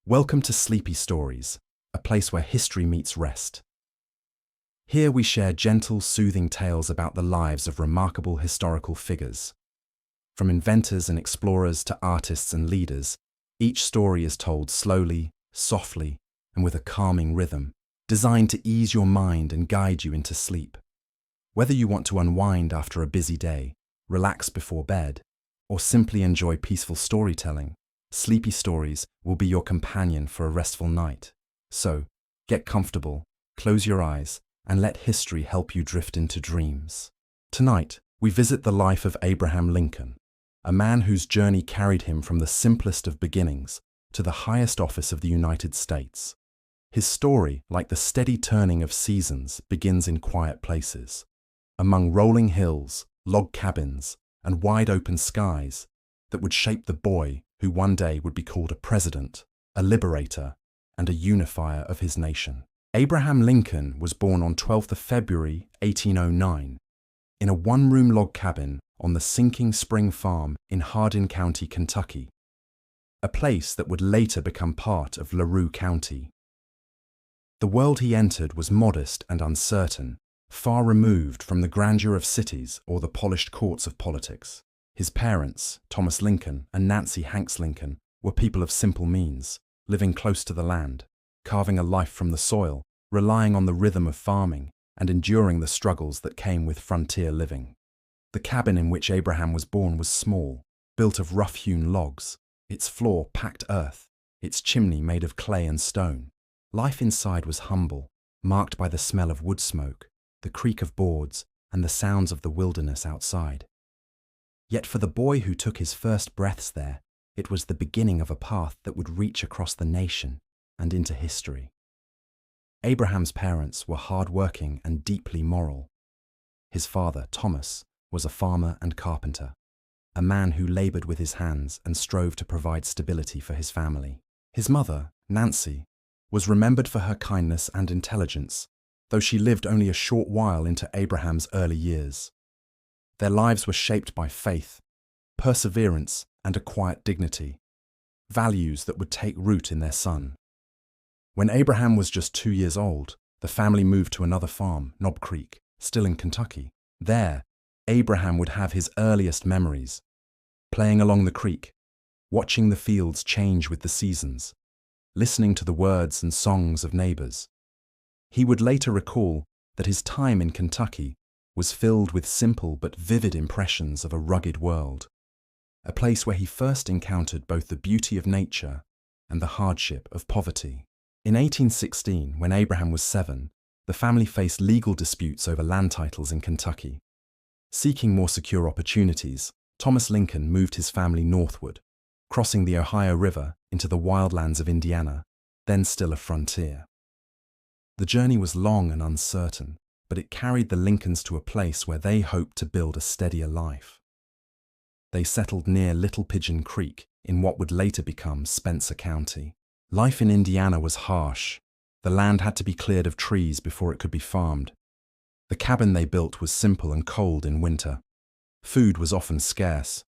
Welcome to Sleepy Stories, a place where history meets rest. Here we share gentle, soothing tales about the lives of remarkable historical figures. From inventors and explorers to artists and leaders, each story is told slowly, softly, and with a calming rhythm, designed to ease your mind and guide you into sleep. Whether you want to unwind after a busy day, relax before bed, or simply enjoy peaceful storytelling, Sleepy Stories will be your companion for a restful night. So, get comfortable, close your eyes, and let history help you drift into dreams. Tonight, we visit the life of Abraham Lincoln, a man whose journey carried him from the simplest of beginnings to the highest office of the United States. His story, like the steady turning of seasons, begins in quiet places. Among rolling hills, log cabins, and wide-open skies that would shape the boy who one day would be called a president, a liberator, and a unifier of his nation. Abraham Lincoln was born on 12th of February 1809 in a one-room log cabin on the Sinking Spring Farm in Hardin County, Kentucky, a place that would later become part of LaRue County. The world he entered was modest and uncertain, far removed from the grandeur of cities or the polished courts of politics. His parents, Thomas Lincoln and Nancy Hanks Lincoln, were people of simple means, living close to the land, carving a life from the soil, relying on the rhythm of farming, and enduring the struggles that came with frontier living. The cabin in which Abraham was born was small, built of rough-hewn logs, its floor packed earth, its chimney made of clay and stone. Life inside was humble, marked by the smell of wood smoke, the creak of boards, and the sounds of the wilderness outside. Yet for the boy who took his first breaths there, it was the beginning of a path that would reach across the nation and into history. Abraham's parents were hard-working and deeply moral. His father, Thomas, was a farmer and carpenter, a man who labored with his hands and strove to provide stability for his family. His mother, Nancy, was remembered for her kindness and intelligence, though she lived only a short while into Abraham's early years. Their lives were shaped by faith, perseverance, and a quiet dignity, values that would take root in their son. When Abraham was just 2 years old, the family moved to another farm, Knob Creek, still in Kentucky. There, Abraham would have his earliest memories, playing along the creek, watching the fields change with the seasons, listening to the words and songs of neighbors. He would later recall that his time in Kentucky was filled with simple but vivid impressions of a rugged world, a place where he first encountered both the beauty of nature and the hardship of poverty. In 1816, when Abraham was 7, the family faced legal disputes over land titles in Kentucky. Seeking more secure opportunities, Thomas Lincoln moved his family northward, crossing the Ohio River into the wildlands of Indiana, then still a frontier. The journey was long and uncertain, but it carried the Lincolns to a place where they hoped to build a steadier life. They settled near Little Pigeon Creek in what would later become Spencer County. Life in Indiana was harsh. The land had to be cleared of trees before it could be farmed. The cabin they built was simple and cold in winter. Food was often scarce.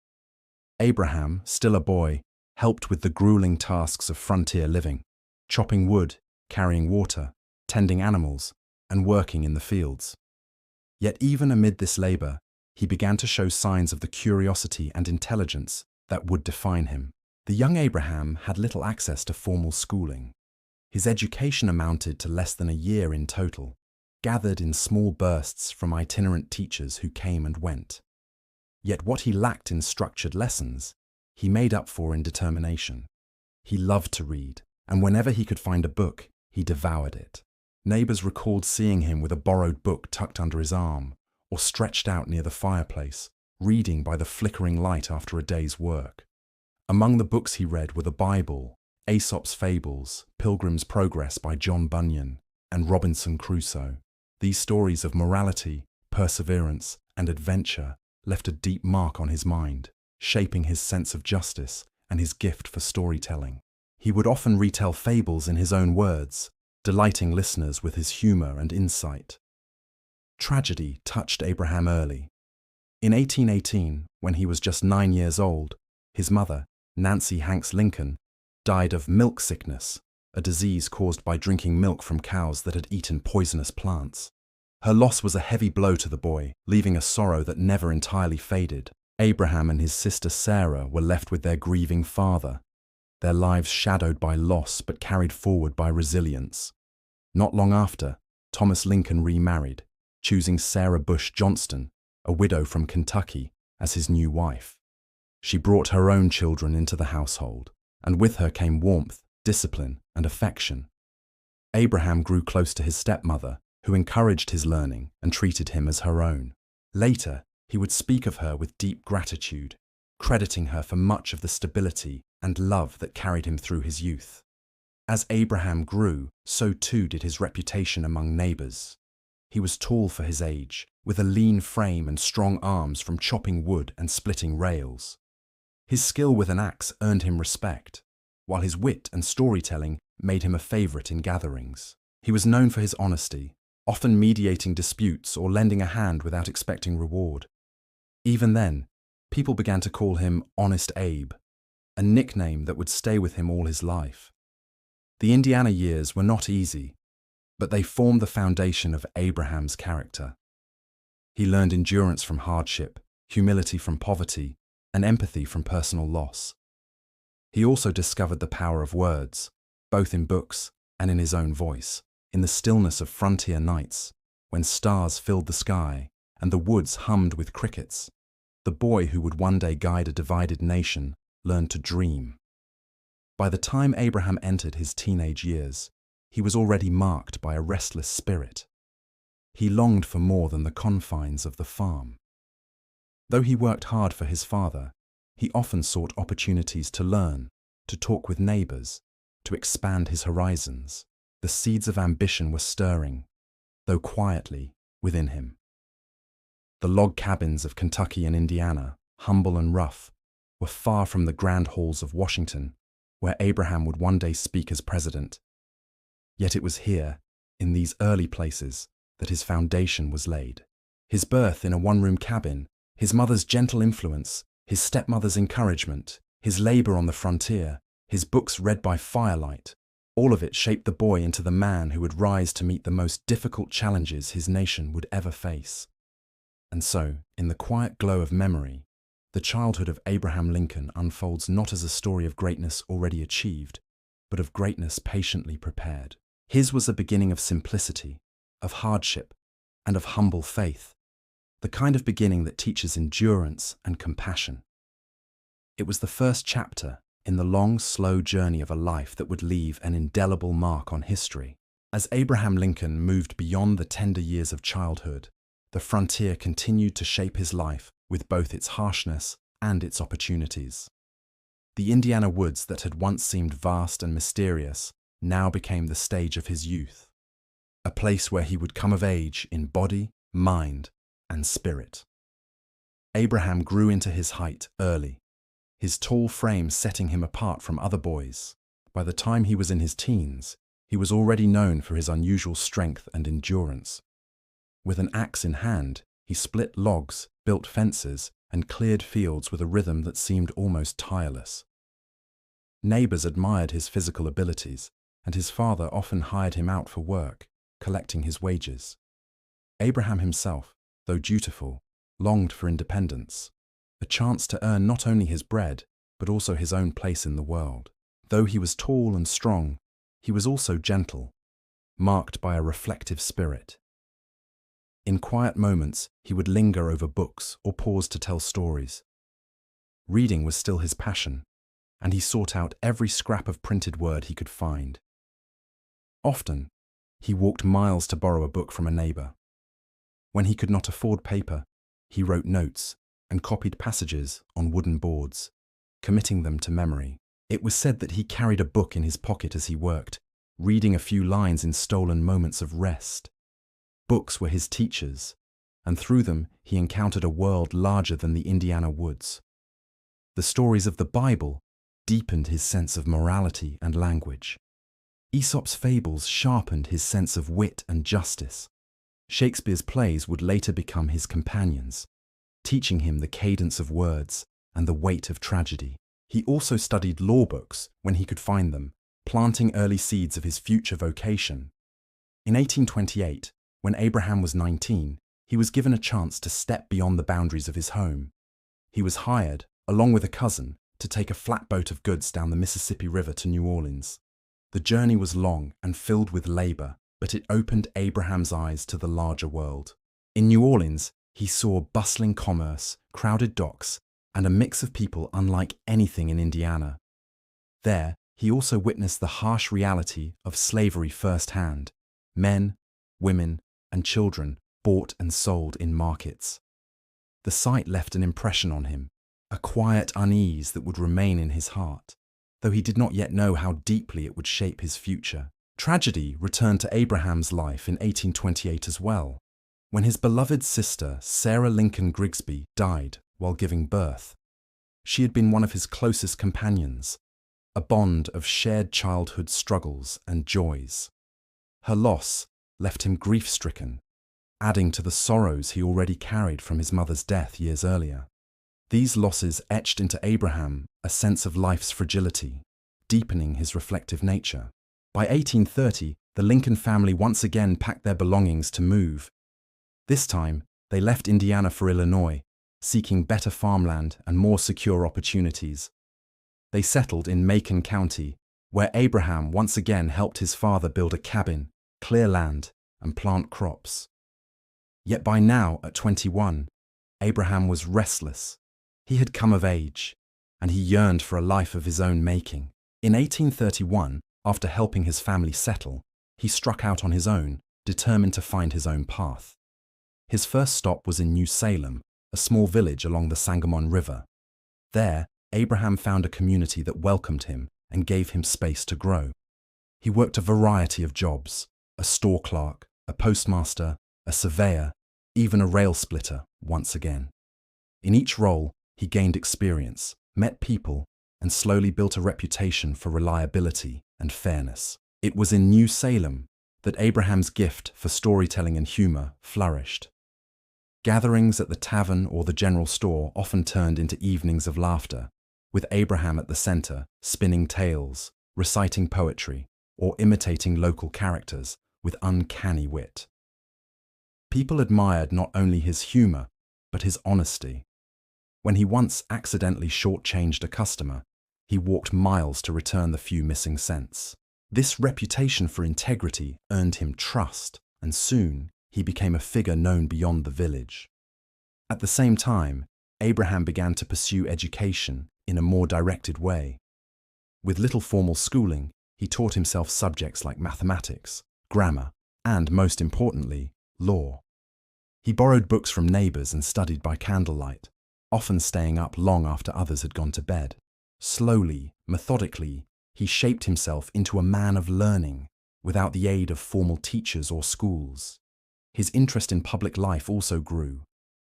Abraham, still a boy, helped with the grueling tasks of frontier living, chopping wood, carrying water, tending animals, and working in the fields. Yet even amid this labor, he began to show signs of the curiosity and intelligence that would define him. The young Abraham had little access to formal schooling. His education amounted to less than a year in total, gathered in small bursts from itinerant teachers who came and went. Yet what he lacked in structured lessons, he made up for in determination. He loved to read, and whenever he could find a book, he devoured it. Neighbors recalled seeing him with a borrowed book tucked under his arm, or stretched out near the fireplace, reading by the flickering light after a day's work. Among the books he read were the Bible, Aesop's Fables, Pilgrim's Progress by John Bunyan, and Robinson Crusoe. These stories of morality, perseverance, and adventure left a deep mark on his mind, shaping his sense of justice and his gift for storytelling. He would often retell fables in his own words, delighting listeners with his humor and insight. Tragedy touched Abraham early. In 1818, when he was just 9 years old, his mother, Nancy Hanks Lincoln, died of milk sickness, a disease caused by drinking milk from cows that had eaten poisonous plants. Her loss was a heavy blow to the boy, leaving a sorrow that never entirely faded. Abraham and his sister Sarah were left with their grieving father, their lives shadowed by loss but carried forward by resilience. Not long after, Thomas Lincoln remarried, choosing Sarah Bush Johnston, a widow from Kentucky, as his new wife. She brought her own children into the household, and with her came warmth, discipline, and affection. Abraham grew close to his stepmother, who encouraged his learning and treated him as her own. Later, he would speak of her with deep gratitude, crediting her for much of the stability and love that carried him through his youth. As Abraham grew, so too did his reputation among neighbors. He was tall for his age, with a lean frame and strong arms from chopping wood and splitting rails. His skill with an axe earned him respect, while his wit and storytelling made him a favorite in gatherings. He was known for his honesty, often mediating disputes or lending a hand without expecting reward. Even then, people began to call him Honest Abe, a nickname that would stay with him all his life. The Indiana years were not easy, but they formed the foundation of Abraham's character. He learned endurance from hardship, humility from poverty, and empathy from personal loss. He also discovered the power of words, both in books and in his own voice, in the stillness of frontier nights, when stars filled the sky and the woods hummed with crickets. The boy who would one day guide a divided nation learned to dream. By the time Abraham entered his teenage years, he was already marked by a restless spirit. He longed for more than the confines of the farm. Though he worked hard for his father, he often sought opportunities to learn, to talk with neighbors, to expand his horizons. The seeds of ambition were stirring, though quietly, within him. The log cabins of Kentucky and Indiana, humble and rough, were far from the grand halls of Washington, where Abraham would one day speak as president. Yet it was here, in these early places, that his foundation was laid. His birth in a one-room cabin, his mother's gentle influence, his stepmother's encouragement, his labor on the frontier, his books read by firelight, all of it shaped the boy into the man who would rise to meet the most difficult challenges his nation would ever face. And so, in the quiet glow of memory, the childhood of Abraham Lincoln unfolds not as a story of greatness already achieved, but of greatness patiently prepared. His was a beginning of simplicity, of hardship, and of humble faith, the kind of beginning that teaches endurance and compassion. It was the first chapter in the long, slow journey of a life that would leave an indelible mark on history. As Abraham Lincoln moved beyond the tender years of childhood, the frontier continued to shape his life with both its harshness and its opportunities. The Indiana woods that had once seemed vast and mysterious now became the stage of his youth, a place where he would come of age in body, mind, and spirit. Abraham grew into his height early, his tall frame setting him apart from other boys. By the time he was in his teens, he was already known for his unusual strength and endurance. With an axe in hand, he split logs, built fences, and cleared fields with a rhythm that seemed almost tireless. Neighbors admired his physical abilities, and his father often hired him out for work, collecting his wages. Abraham himself, though dutiful, longed for independence, a chance to earn not only his bread, but also his own place in the world. Though he was tall and strong, he was also gentle, marked by a reflective spirit. In quiet moments, he would linger over books or pause to tell stories. Reading was still his passion, and he sought out every scrap of printed word he could find. Often, he walked miles to borrow a book from a neighbor. When he could not afford paper, he wrote notes and copied passages on wooden boards, committing them to memory. It was said that he carried a book in his pocket as he worked, reading a few lines in stolen moments of rest. Books were his teachers, and through them he encountered a world larger than the Indiana woods. The stories of the Bible deepened his sense of morality and language. Aesop's fables sharpened his sense of wit and justice. Shakespeare's plays would later become his companions, teaching him the cadence of words and the weight of tragedy. He also studied law books when he could find them, planting early seeds of his future vocation. In 1828, when Abraham was 19, he was given a chance to step beyond the boundaries of his home. He was hired, along with a cousin, to take a flatboat of goods down the Mississippi River to New Orleans. The journey was long and filled with labor, but it opened Abraham's eyes to the larger world. In New Orleans, he saw bustling commerce, crowded docks, and a mix of people unlike anything in Indiana. There, he also witnessed the harsh reality of slavery firsthand. Men, women, and children bought and sold in markets. The sight left an impression on him, a quiet unease that would remain in his heart, though he did not yet know how deeply it would shape his future. Tragedy returned to Abraham's life in 1828 as well, when his beloved sister, Sarah Lincoln Grigsby, died while giving birth. She had been one of his closest companions, a bond of shared childhood struggles and joys. Her loss left him grief-stricken, adding to the sorrows he already carried from his mother's death years earlier. These losses etched into Abraham a sense of life's fragility, deepening his reflective nature. By 1830, the Lincoln family once again packed their belongings to move. This time, they left Indiana for Illinois, seeking better farmland and more secure opportunities. They settled in Macon County, where Abraham once again helped his father build a cabin, clear land, and plant crops. Yet by now, at 21, Abraham was restless. He had come of age, and he yearned for a life of his own making. In 1831, after helping his family settle, he struck out on his own, determined to find his own path. His first stop was in New Salem, a small village along the Sangamon River. There, Abraham found a community that welcomed him and gave him space to grow. He worked a variety of jobs: a store clerk, a postmaster, a surveyor, even a rail splitter once again. In each role, he gained experience, met people, and slowly built a reputation for reliability and fairness. It was in New Salem that Abraham's gift for storytelling and humor flourished. Gatherings at the tavern or the general store often turned into evenings of laughter, with Abraham at the center, spinning tales, reciting poetry, or imitating local characters with uncanny wit. People admired not only his humor, but his honesty. When he once accidentally shortchanged a customer, he walked miles to return the few missing cents. This reputation for integrity earned him trust, and soon he became a figure known beyond the village. At the same time, Abraham began to pursue education in a more directed way. With little formal schooling, he taught himself subjects like mathematics, grammar, and, most importantly, law. He borrowed books from neighbors and studied by candlelight, often staying up long after others had gone to bed. Slowly, methodically, he shaped himself into a man of learning, without the aid of formal teachers or schools. His interest in public life also grew.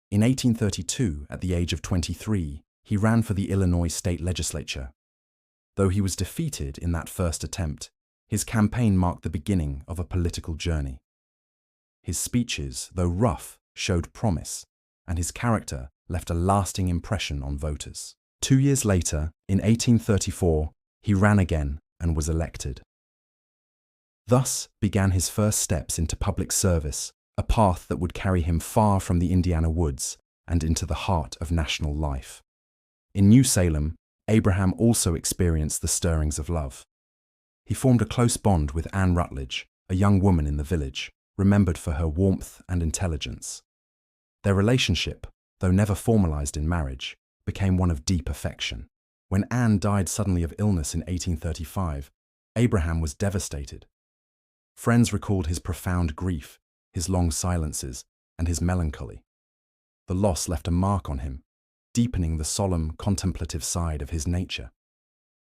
In 1832, at the age of 23, he ran for the Illinois state legislature. Though he was defeated in that first attempt, his campaign marked the beginning of a political journey. His speeches, though rough, showed promise, and his character left a lasting impression on voters. 2 years later, in 1834, he ran again and was elected. Thus began his first steps into public service, a path that would carry him far from the Indiana woods and into the heart of national life. In New Salem, Abraham also experienced the stirrings of love. He formed a close bond with Anne Rutledge, a young woman in the village, remembered for her warmth and intelligence. Their relationship, though never formalized in marriage, became one of deep affection. When Anne died suddenly of illness in 1835, Abraham was devastated. Friends recalled his profound grief, his long silences, and his melancholy. The loss left a mark on him, deepening the solemn, contemplative side of his nature.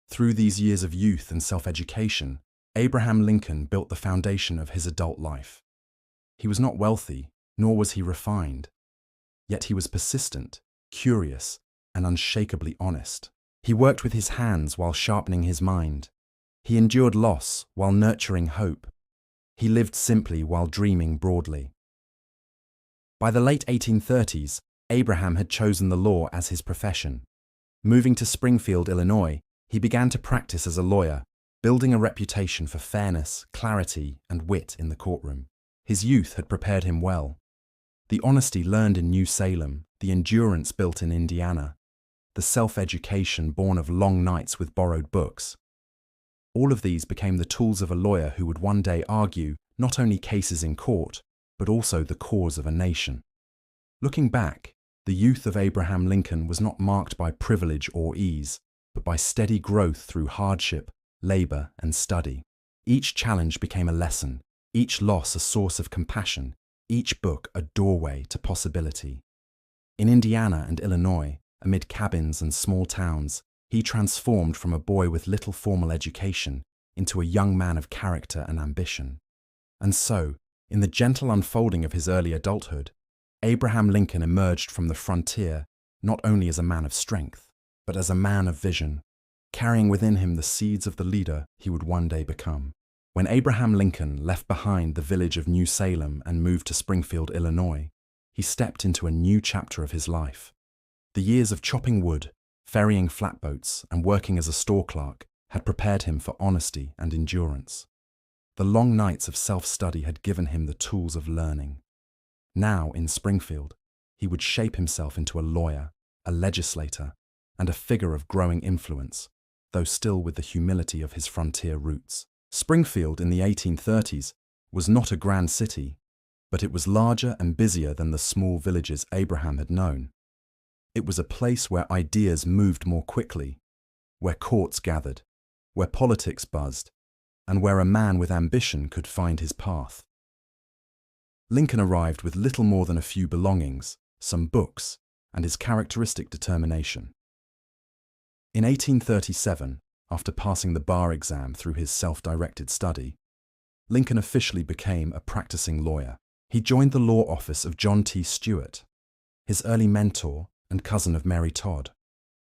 Through these years of youth and self-education, Abraham Lincoln built the foundation of his adult life. He was not wealthy, nor was he refined. Yet he was persistent, curious, and unshakably honest. He worked with his hands while sharpening his mind. He endured loss while nurturing hope. He lived simply while dreaming broadly. By the late 1830s, Abraham had chosen the law as his profession. Moving to Springfield, Illinois, he began to practice as a lawyer, building a reputation for fairness, clarity, and wit in the courtroom. His youth had prepared him well. The honesty learned in New Salem, the endurance built in Indiana, the self-education born of long nights with borrowed books. All of these became the tools of a lawyer who would one day argue not only cases in court, but also the cause of a nation. Looking back, the youth of Abraham Lincoln was not marked by privilege or ease, but by steady growth through hardship, labor, and study. Each challenge became a lesson, each loss a source of compassion, each book a doorway to possibility. In Indiana and Illinois, amid cabins and small towns, he transformed from a boy with little formal education into a young man of character and ambition. And so, in the gentle unfolding of his early adulthood, Abraham Lincoln emerged from the frontier not only as a man of strength, but as a man of vision, carrying within him the seeds of the leader he would one day become. When Abraham Lincoln left behind the village of New Salem and moved to Springfield, Illinois, he stepped into a new chapter of his life. The years of chopping wood, ferrying flatboats, and working as a store clerk had prepared him for honesty and endurance. The long nights of self-study had given him the tools of learning. Now, in Springfield, he would shape himself into a lawyer, a legislator, and a figure of growing influence, though still with the humility of his frontier roots. Springfield in the 1830s was not a grand city, but it was larger and busier than the small villages Abraham had known. It was a place where ideas moved more quickly, where courts gathered, where politics buzzed, and where a man with ambition could find his path. Lincoln arrived with little more than a few belongings, some books, and his characteristic determination. In 1837, after passing the bar exam through his self-directed study, Lincoln officially became a practicing lawyer. He joined the law office of John T. Stewart, his early mentor and cousin of Mary Todd,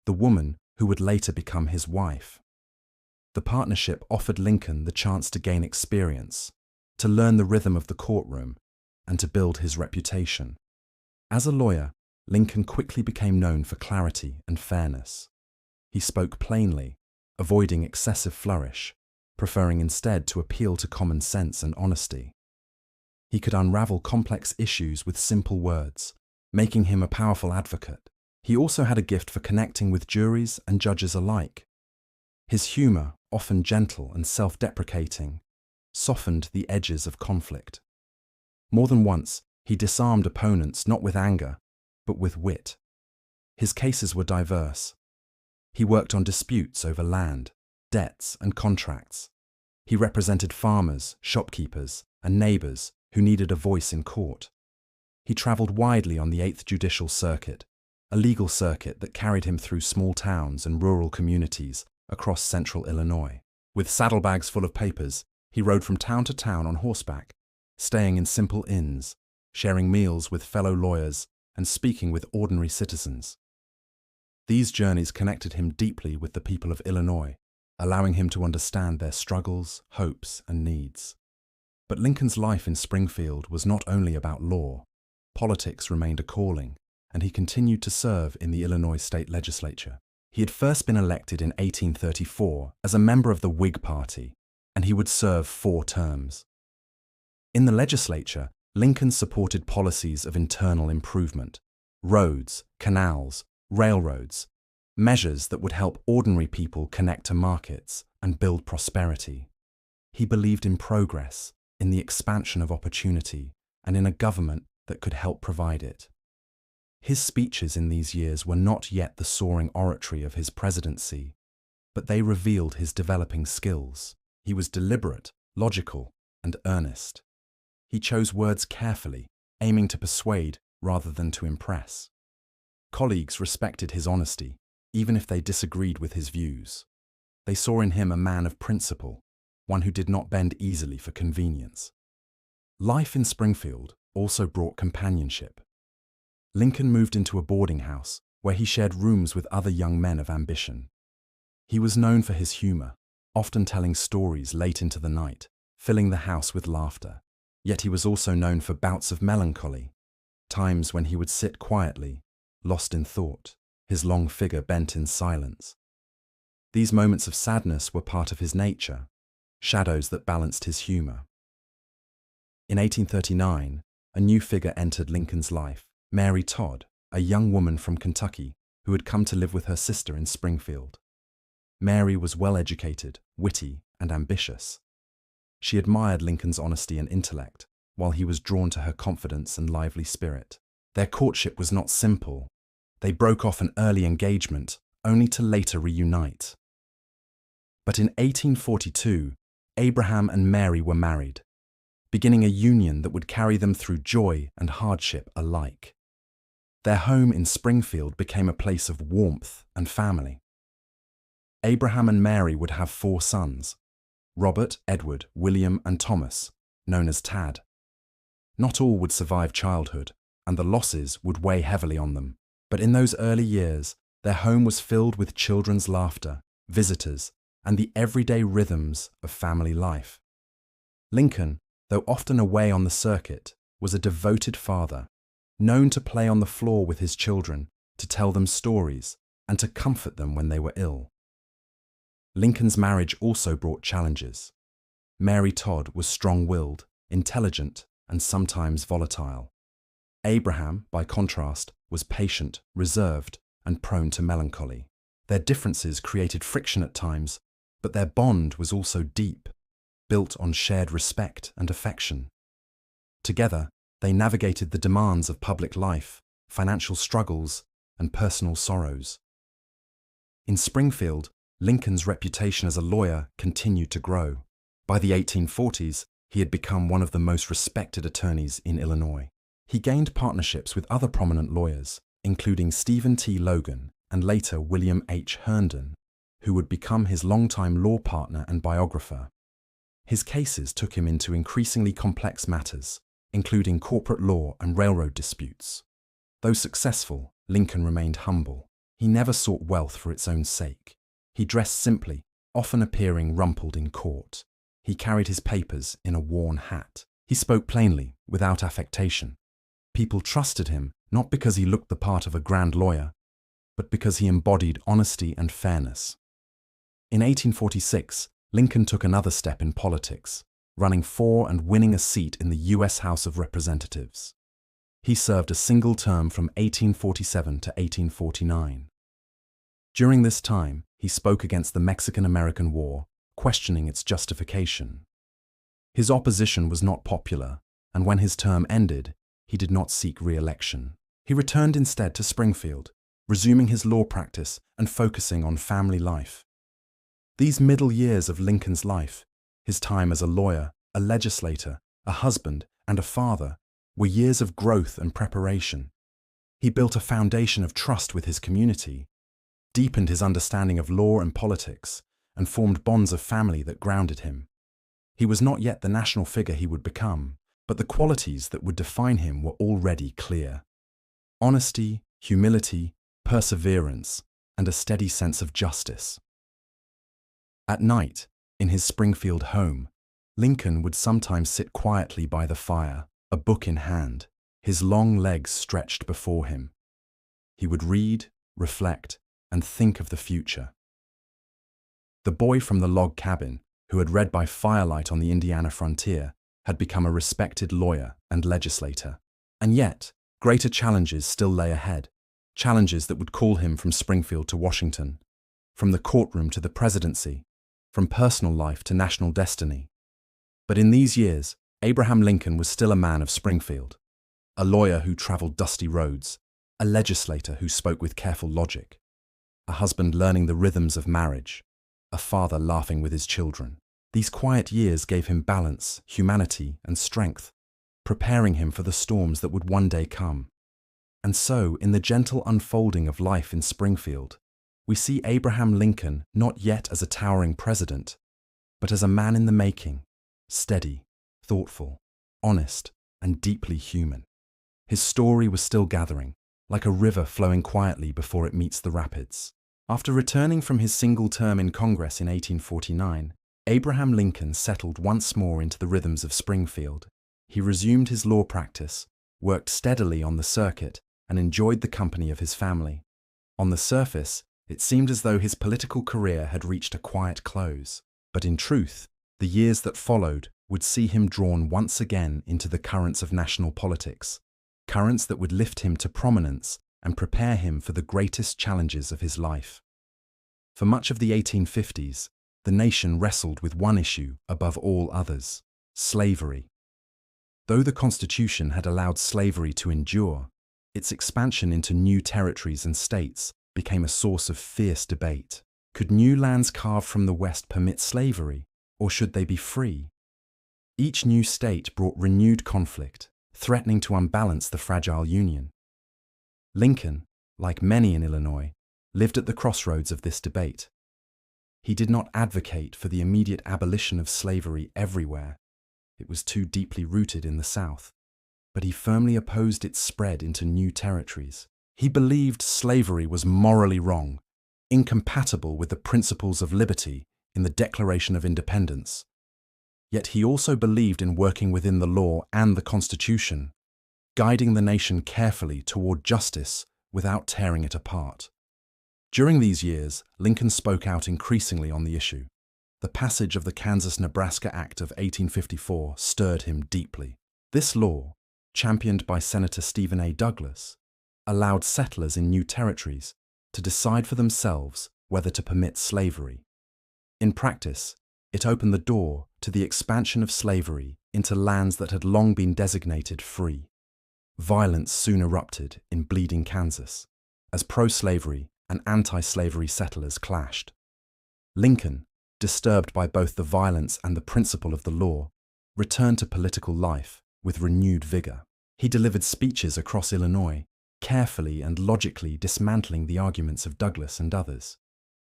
the woman who would later become his wife. The partnership offered Lincoln the chance to gain experience, to learn the rhythm of the courtroom, and to build his reputation. As a lawyer, Lincoln quickly became known for clarity and fairness. He spoke plainly, avoiding excessive flourish, preferring instead to appeal to common sense and honesty. He could unravel complex issues with simple words, making him a powerful advocate. He also had a gift for connecting with juries and judges alike. His humor, often gentle and self-deprecating, softened the edges of conflict. More than once, he disarmed opponents not with anger, but with wit. His cases were diverse. He worked on disputes over land, debts, and contracts. He represented farmers, shopkeepers, and neighbors who needed a voice in court. He traveled widely on the 8th Judicial Circuit, a legal circuit that carried him through small towns and rural communities across central Illinois. With saddlebags full of papers, he rode from town to town on horseback, staying in simple inns, sharing meals with fellow lawyers, and speaking with ordinary citizens. These journeys connected him deeply with the people of Illinois, allowing him to understand their struggles, hopes, and needs. But Lincoln's life in Springfield was not only about law. Politics remained a calling, and he continued to serve in the Illinois state legislature. He had first been elected in 1834 as a member of the Whig Party, and he would serve 4 terms. In the legislature, Lincoln supported policies of internal improvement, roads, canals, railroads, measures that would help ordinary people connect to markets and build prosperity. He believed in progress, in the expansion of opportunity, and in a government that could help provide it. His speeches in these years were not yet the soaring oratory of his presidency, but they revealed his developing skills. He was deliberate, logical, and earnest. He chose words carefully, aiming to persuade rather than to impress. Colleagues respected his honesty, even if they disagreed with his views. They saw in him a man of principle, one who did not bend easily for convenience. Life in Springfield also brought companionship. Lincoln moved into a boarding house where he shared rooms with other young men of ambition. He was known for his humor, often telling stories late into the night, filling the house with laughter. Yet he was also known for bouts of melancholy, times when he would sit quietly, lost in thought. his long figure bent in silence. These moments of sadness were part of his nature, shadows that balanced his humor. In 1839, a new figure entered Lincoln's life, Mary Todd, a young woman from Kentucky who had come to live with her sister in Springfield. Mary was well-educated, witty, and ambitious. She admired Lincoln's honesty and intellect, while he was drawn to her confidence and lively spirit. Their courtship was not simple. They broke off an early engagement, only to later reunite. But in 1842, Abraham and Mary were married, beginning a union that would carry them through joy and hardship alike. Their home in Springfield became a place of warmth and family. Abraham and Mary would have 4 sons: Robert, Edward, William, and Thomas, known as Tad. Not all would survive childhood, and the losses would weigh heavily on them. But in those early years, their home was filled with children's laughter, visitors, and the everyday rhythms of family life. Lincoln, though often away on the circuit, was a devoted father, known to play on the floor with his children, to tell them stories, and to comfort them when they were ill. Lincoln's marriage also brought challenges. Mary Todd was strong-willed, intelligent, and sometimes volatile. Abraham, by contrast, was patient, reserved, and prone to melancholy. Their differences created friction at times, but their bond was also deep, built on shared respect and affection. Together, they navigated the demands of public life, financial struggles, and personal sorrows. In Springfield, Lincoln's reputation as a lawyer continued to grow. By the 1840s, he had become one of the most respected attorneys in Illinois. He gained partnerships with other prominent lawyers, including Stephen T. Logan and later William H. Herndon, who would become his longtime law partner and biographer. His cases took him into increasingly complex matters, including corporate law and railroad disputes. Though successful, Lincoln remained humble. He never sought wealth for its own sake. He dressed simply, often appearing rumpled in court. He carried his papers in a worn hat. He spoke plainly, without affectation. People trusted him not because he looked the part of a grand lawyer, but because he embodied honesty and fairness. In 1846, Lincoln took another step in politics, running for and winning a seat in the U.S. House of Representatives. He served a single term from 1847 to 1849. During this time, he spoke against the Mexican-American War, questioning its justification. His opposition was not popular, and when his term ended, he did not seek re-election. He returned instead to Springfield, resuming his law practice and focusing on family life. These middle years of Lincoln's life, his time as a lawyer, a legislator, a husband, and a father, were years of growth and preparation. He built a foundation of trust with his community, deepened his understanding of law and politics, and formed bonds of family that grounded him. He was not yet the national figure he would become, but the qualities that would define him were already clear: honesty, humility, perseverance, and a steady sense of justice. At night, in his Springfield home, Lincoln would sometimes sit quietly by the fire, a book in hand, his long legs stretched before him. He would read, reflect, and think of the future. The boy from the log cabin, who had read by firelight on the Indiana frontier, had become a respected lawyer and legislator. And yet, greater challenges still lay ahead, challenges that would call him from Springfield to Washington, from the courtroom to the presidency, from personal life to national destiny. But in these years, Abraham Lincoln was still a man of Springfield, a lawyer who traveled dusty roads, a legislator who spoke with careful logic, a husband learning the rhythms of marriage, a father laughing with his children. These quiet years gave him balance, humanity, and strength, preparing him for the storms that would one day come. And so, in the gentle unfolding of life in Springfield, we see Abraham Lincoln not yet as a towering president, but as a man in the making, steady, thoughtful, honest, and deeply human. His story was still gathering, like a river flowing quietly before it meets the rapids. After returning from his single term in Congress in 1849, Abraham Lincoln settled once more into the rhythms of Springfield. He resumed his law practice, worked steadily on the circuit, and enjoyed the company of his family. On the surface, it seemed as though his political career had reached a quiet close. But in truth, the years that followed would see him drawn once again into the currents of national politics, currents that would lift him to prominence and prepare him for the greatest challenges of his life. For much of the 1850s, the nation wrestled with one issue above all others: slavery. Though the Constitution had allowed slavery to endure, its expansion into new territories and states became a source of fierce debate. Could new lands carved from the West permit slavery, or should they be free? Each new state brought renewed conflict, threatening to unbalance the fragile Union. Lincoln, like many in Illinois, lived at the crossroads of this debate. He did not advocate for the immediate abolition of slavery everywhere. It was too deeply rooted in the South. But he firmly opposed its spread into new territories. He believed slavery was morally wrong, incompatible with the principles of liberty in the Declaration of Independence. Yet he also believed in working within the law and the Constitution, guiding the nation carefully toward justice without tearing it apart. During these years, Lincoln spoke out increasingly on the issue. The passage of the Kansas-Nebraska Act of 1854 stirred him deeply. This law, championed by Senator Stephen A. Douglas, allowed settlers in new territories to decide for themselves whether to permit slavery. In practice, it opened the door to the expansion of slavery into lands that had long been designated free. Violence soon erupted in Bleeding, Kansas, as pro-slavery and anti-slavery settlers clashed. Lincoln, disturbed by both the violence and the principle of the law, returned to political life with renewed vigor. He delivered speeches across Illinois, carefully and logically dismantling the arguments of Douglas and others.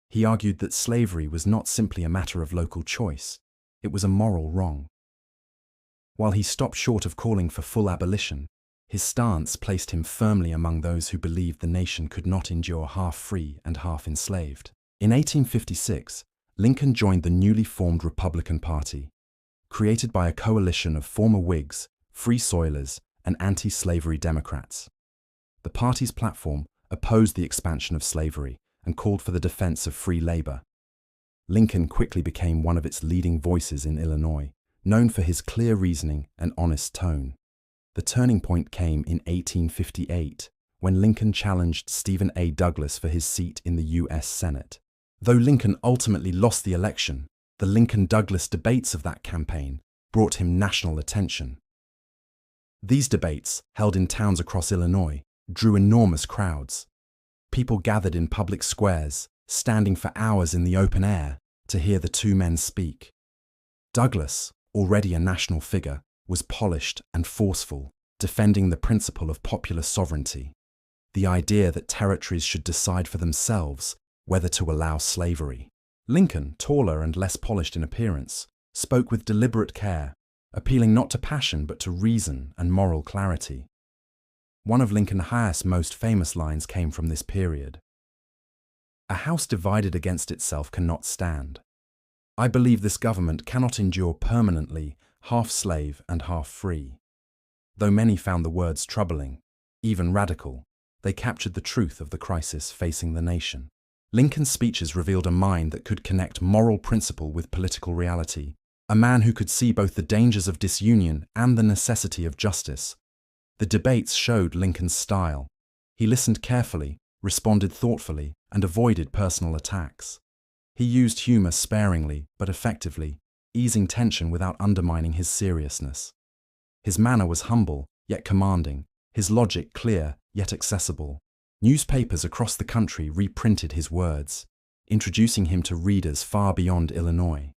He argued that slavery was not simply a matter of local choice, it was a moral wrong. While he stopped short of calling for full abolition, his stance placed him firmly among those who believed the nation could not endure half free and half enslaved. In 1856, Lincoln joined the newly formed Republican Party, created by a coalition of former Whigs, Free Soilers, and anti-slavery Democrats. The party's platform opposed the expansion of slavery and called for the defense of free labor. Lincoln quickly became one of its leading voices in Illinois, known for his clear reasoning and honest tone. The turning point came in 1858, when Lincoln challenged Stephen A. Douglas for his seat in the U.S. Senate. Though Lincoln ultimately lost the election, the Lincoln-Douglas debates of that campaign brought him national attention. These debates, held in towns across Illinois, drew enormous crowds. People gathered in public squares, standing for hours in the open air to hear the two men speak. Douglas, already a national figure, was polished and forceful, defending the principle of popular sovereignty, the idea that territories should decide for themselves whether to allow slavery. Lincoln, taller and less polished in appearance, spoke with deliberate care, appealing not to passion but to reason and moral clarity. One of Lincoln's highest, most famous lines came from this period. "A house divided against itself cannot stand. I believe this government cannot endure permanently half slave and half free." Though many found the words troubling, even radical, they captured the truth of the crisis facing the nation. Lincoln's speeches revealed a mind that could connect moral principle with political reality, a man who could see both the dangers of disunion and the necessity of justice. The debates showed Lincoln's style. He listened carefully, responded thoughtfully, and avoided personal attacks. He used humor sparingly but effectively, easing tension without undermining his seriousness. His manner was humble, yet commanding, his logic clear, yet accessible. Newspapers across the country reprinted his words, introducing him to readers far beyond Illinois.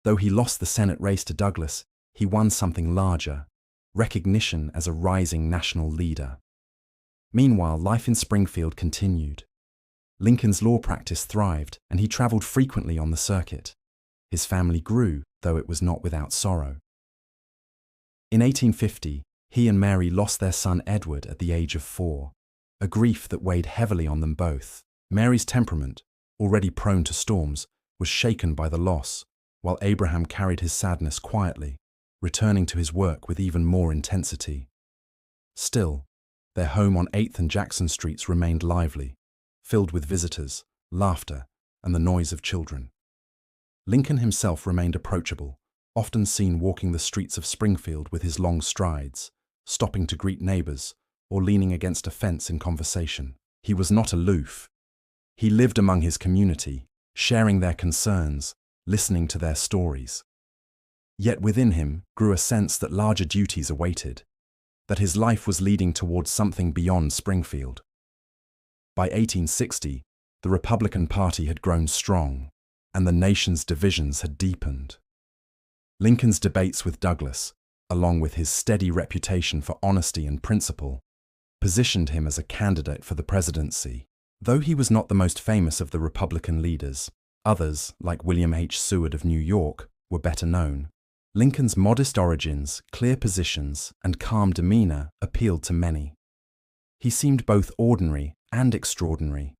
Though he lost the Senate race to Douglas, he won something larger: recognition as a rising national leader. Meanwhile, life in Springfield continued. Lincoln's law practice thrived, and he traveled frequently on the circuit. His family grew, though it was not without sorrow. In 1850, he and Mary lost their son Edward at the age of 4, a grief that weighed heavily on them both. Mary's temperament, already prone to storms, was shaken by the loss, while Abraham carried his sadness quietly, returning to his work with even more intensity. Still, their home on 8th and Jackson Streets remained lively, filled with visitors, laughter, and the noise of children. Lincoln himself remained approachable, often seen walking the streets of Springfield with his long strides, stopping to greet neighbors, or leaning against a fence in conversation. He was not aloof. He lived among his community, sharing their concerns, listening to their stories. Yet within him grew a sense that larger duties awaited, that his life was leading towards something beyond Springfield. By 1860, the Republican Party had grown strong, and the nation's divisions had deepened. Lincoln's debates with Douglas, along with his steady reputation for honesty and principle, positioned him as a candidate for the presidency. Though he was not the most famous of the Republican leaders, others, like William H. Seward of New York, were better known. Lincoln's modest origins, clear positions, and calm demeanor appealed to many. He seemed both ordinary and extraordinary,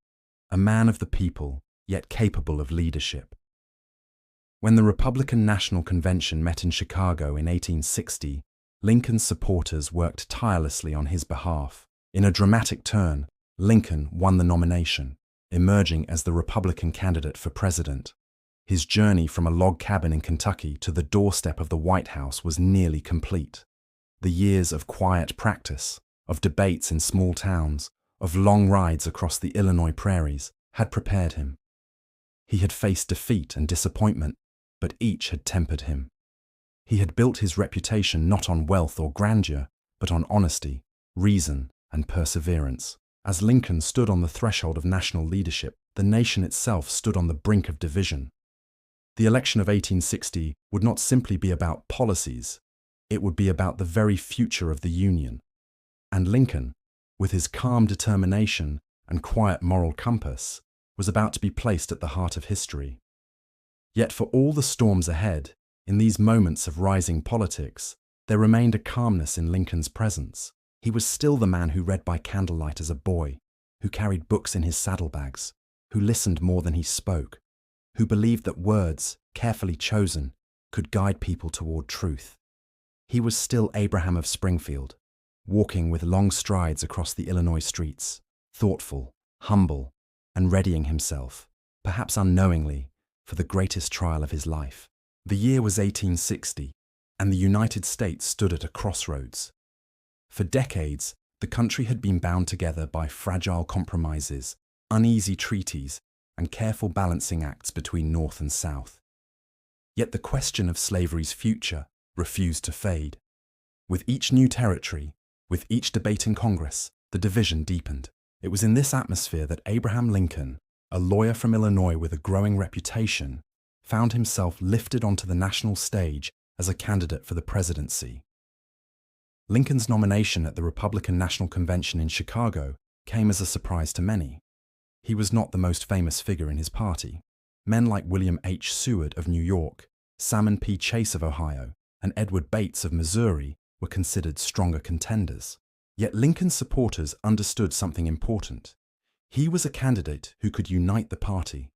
a man of the people, yet capable of leadership. When the Republican National Convention met in Chicago in 1860, Lincoln's supporters worked tirelessly on his behalf. In a dramatic turn, Lincoln won the nomination, emerging as the Republican candidate for president. His journey from a log cabin in Kentucky to the doorstep of the White House was nearly complete. The years of quiet practice, of debates in small towns, of long rides across the Illinois prairies had prepared him. He had faced defeat and disappointment, but each had tempered him. He had built his reputation not on wealth or grandeur, but on honesty, reason, and perseverance. As Lincoln stood on the threshold of national leadership, the nation itself stood on the brink of division. The election of 1860 would not simply be about policies, it would be about the very future of the Union. And Lincoln, with his calm determination and quiet moral compass, was about to be placed at the heart of history. Yet for all the storms ahead, in these moments of rising politics, there remained a calmness in Lincoln's presence. He was still the man who read by candlelight as a boy, who carried books in his saddlebags, who listened more than he spoke, who believed that words, carefully chosen, could guide people toward truth. He was still Abraham of Springfield, walking with long strides across the Illinois streets, thoughtful, humble, and readying himself, perhaps unknowingly, for the greatest trial of his life. The year was 1860, and the United States stood at a crossroads. For decades, the country had been bound together by fragile compromises, uneasy treaties, and careful balancing acts between North and South. Yet the question of slavery's future refused to fade. With each new territory, with each debate in Congress, the division deepened. It was in this atmosphere that Abraham Lincoln, a lawyer from Illinois with a growing reputation, found himself lifted onto the national stage as a candidate for the presidency. Lincoln's nomination at the Republican National Convention in Chicago came as a surprise to many. He was not the most famous figure in his party. Men like William H. Seward of New York, Salmon P. Chase of Ohio, and Edward Bates of Missouri were considered stronger contenders. Yet Lincoln's supporters understood something important. He was a candidate who could unite the party.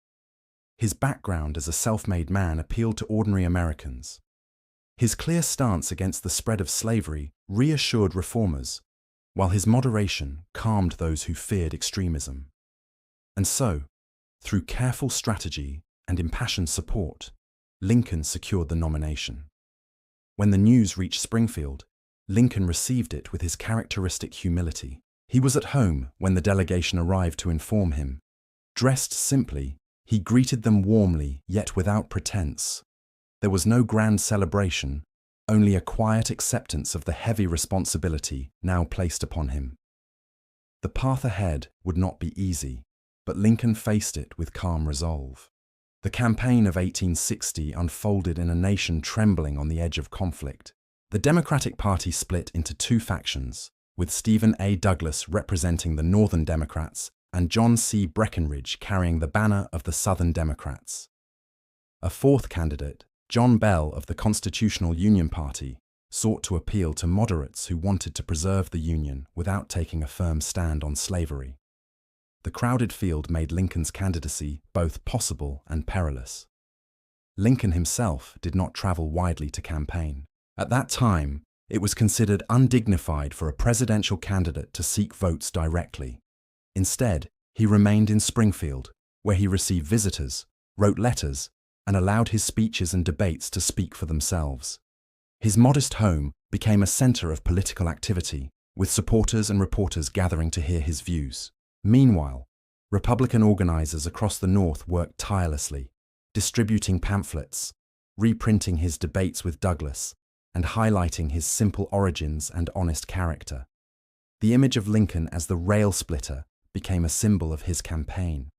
His background as a self-made man appealed to ordinary Americans. His clear stance against the spread of slavery reassured reformers, while his moderation calmed those who feared extremism. And so, through careful strategy and impassioned support, Lincoln secured the nomination. When the news reached Springfield, Lincoln received it with his characteristic humility. He was at home when the delegation arrived to inform him. Dressed simply, he greeted them warmly yet without pretense. There was no grand celebration, only a quiet acceptance of the heavy responsibility now placed upon him. The path ahead would not be easy, but Lincoln faced it with calm resolve. The campaign of 1860 unfolded in a nation trembling on the edge of conflict. The Democratic Party split into two factions, with Stephen A. Douglas representing the Northern Democrats and John C. Breckinridge carrying the banner of the Southern Democrats. A fourth candidate, John Bell of the Constitutional Union Party, sought to appeal to moderates who wanted to preserve the Union without taking a firm stand on slavery. The crowded field made Lincoln's candidacy both possible and perilous. Lincoln himself did not travel widely to campaign. At that time, it was considered undignified for a presidential candidate to seek votes directly. Instead, He remained in Springfield, where he received visitors, wrote letters, and allowed his speeches and debates to speak for themselves. His modest home became a center of political activity, with supporters and reporters gathering to hear his views. Meanwhile, Republican organizers across the North worked tirelessly, distributing pamphlets, reprinting his debates with Douglas, and highlighting his simple origins and honest character. The image of Lincoln as the rail splitter became a symbol of his campaign.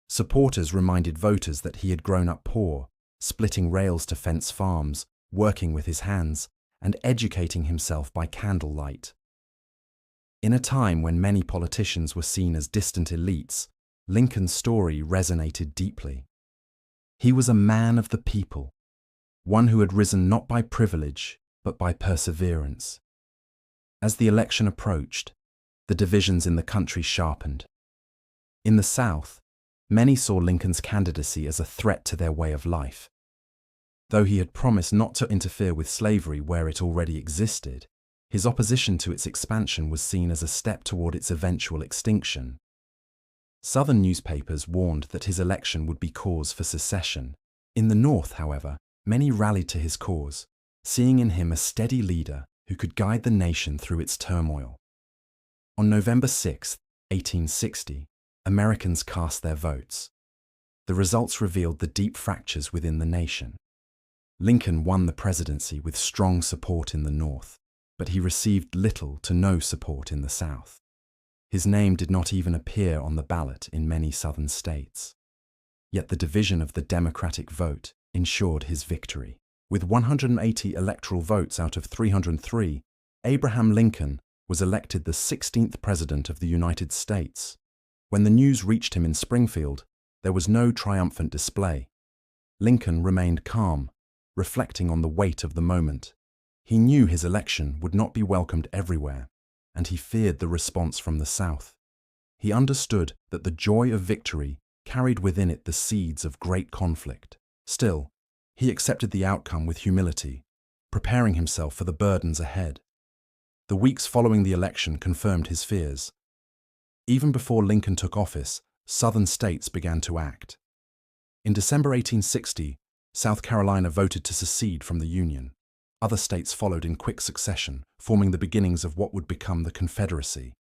Supporters reminded voters that he had grown up poor, splitting rails to fence farms, working with his hands, and educating himself by candlelight. In a time when many politicians were seen as distant elites, Lincoln's story resonated deeply. He was a man of the people, one who had risen not by privilege, but by perseverance. As the election approached, the divisions in the country sharpened. In the South, many saw Lincoln's candidacy as a threat to their way of life. Though he had promised not to interfere with slavery where it already existed, his opposition to its expansion was seen as a step toward its eventual extinction. Southern newspapers warned that his election would be cause for secession. In the North, however, many rallied to his cause, seeing in him a steady leader who could guide the nation through its turmoil. On November 6, 1860, Americans cast their votes. The results revealed the deep fractures within the nation. Lincoln won the presidency with strong support in the North, but he received little to no support in the South. His name did not even appear on the ballot in many Southern states. Yet the division of the Democratic vote ensured his victory. With 180 electoral votes out of 303, Abraham Lincoln was elected the 16th President of the United States. When the news reached him in Springfield, there was no triumphant display. Lincoln remained calm, reflecting on the weight of the moment. He knew his election would not be welcomed everywhere, and he feared the response from the South. He understood that the joy of victory carried within it the seeds of great conflict. Still, he accepted the outcome with humility, preparing himself for the burdens ahead. The weeks following the election confirmed his fears. Even before Lincoln took office, Southern states began to act. In December 1860, South Carolina voted to secede from the Union. Other states followed in quick succession, forming the beginnings of what would become the Confederacy.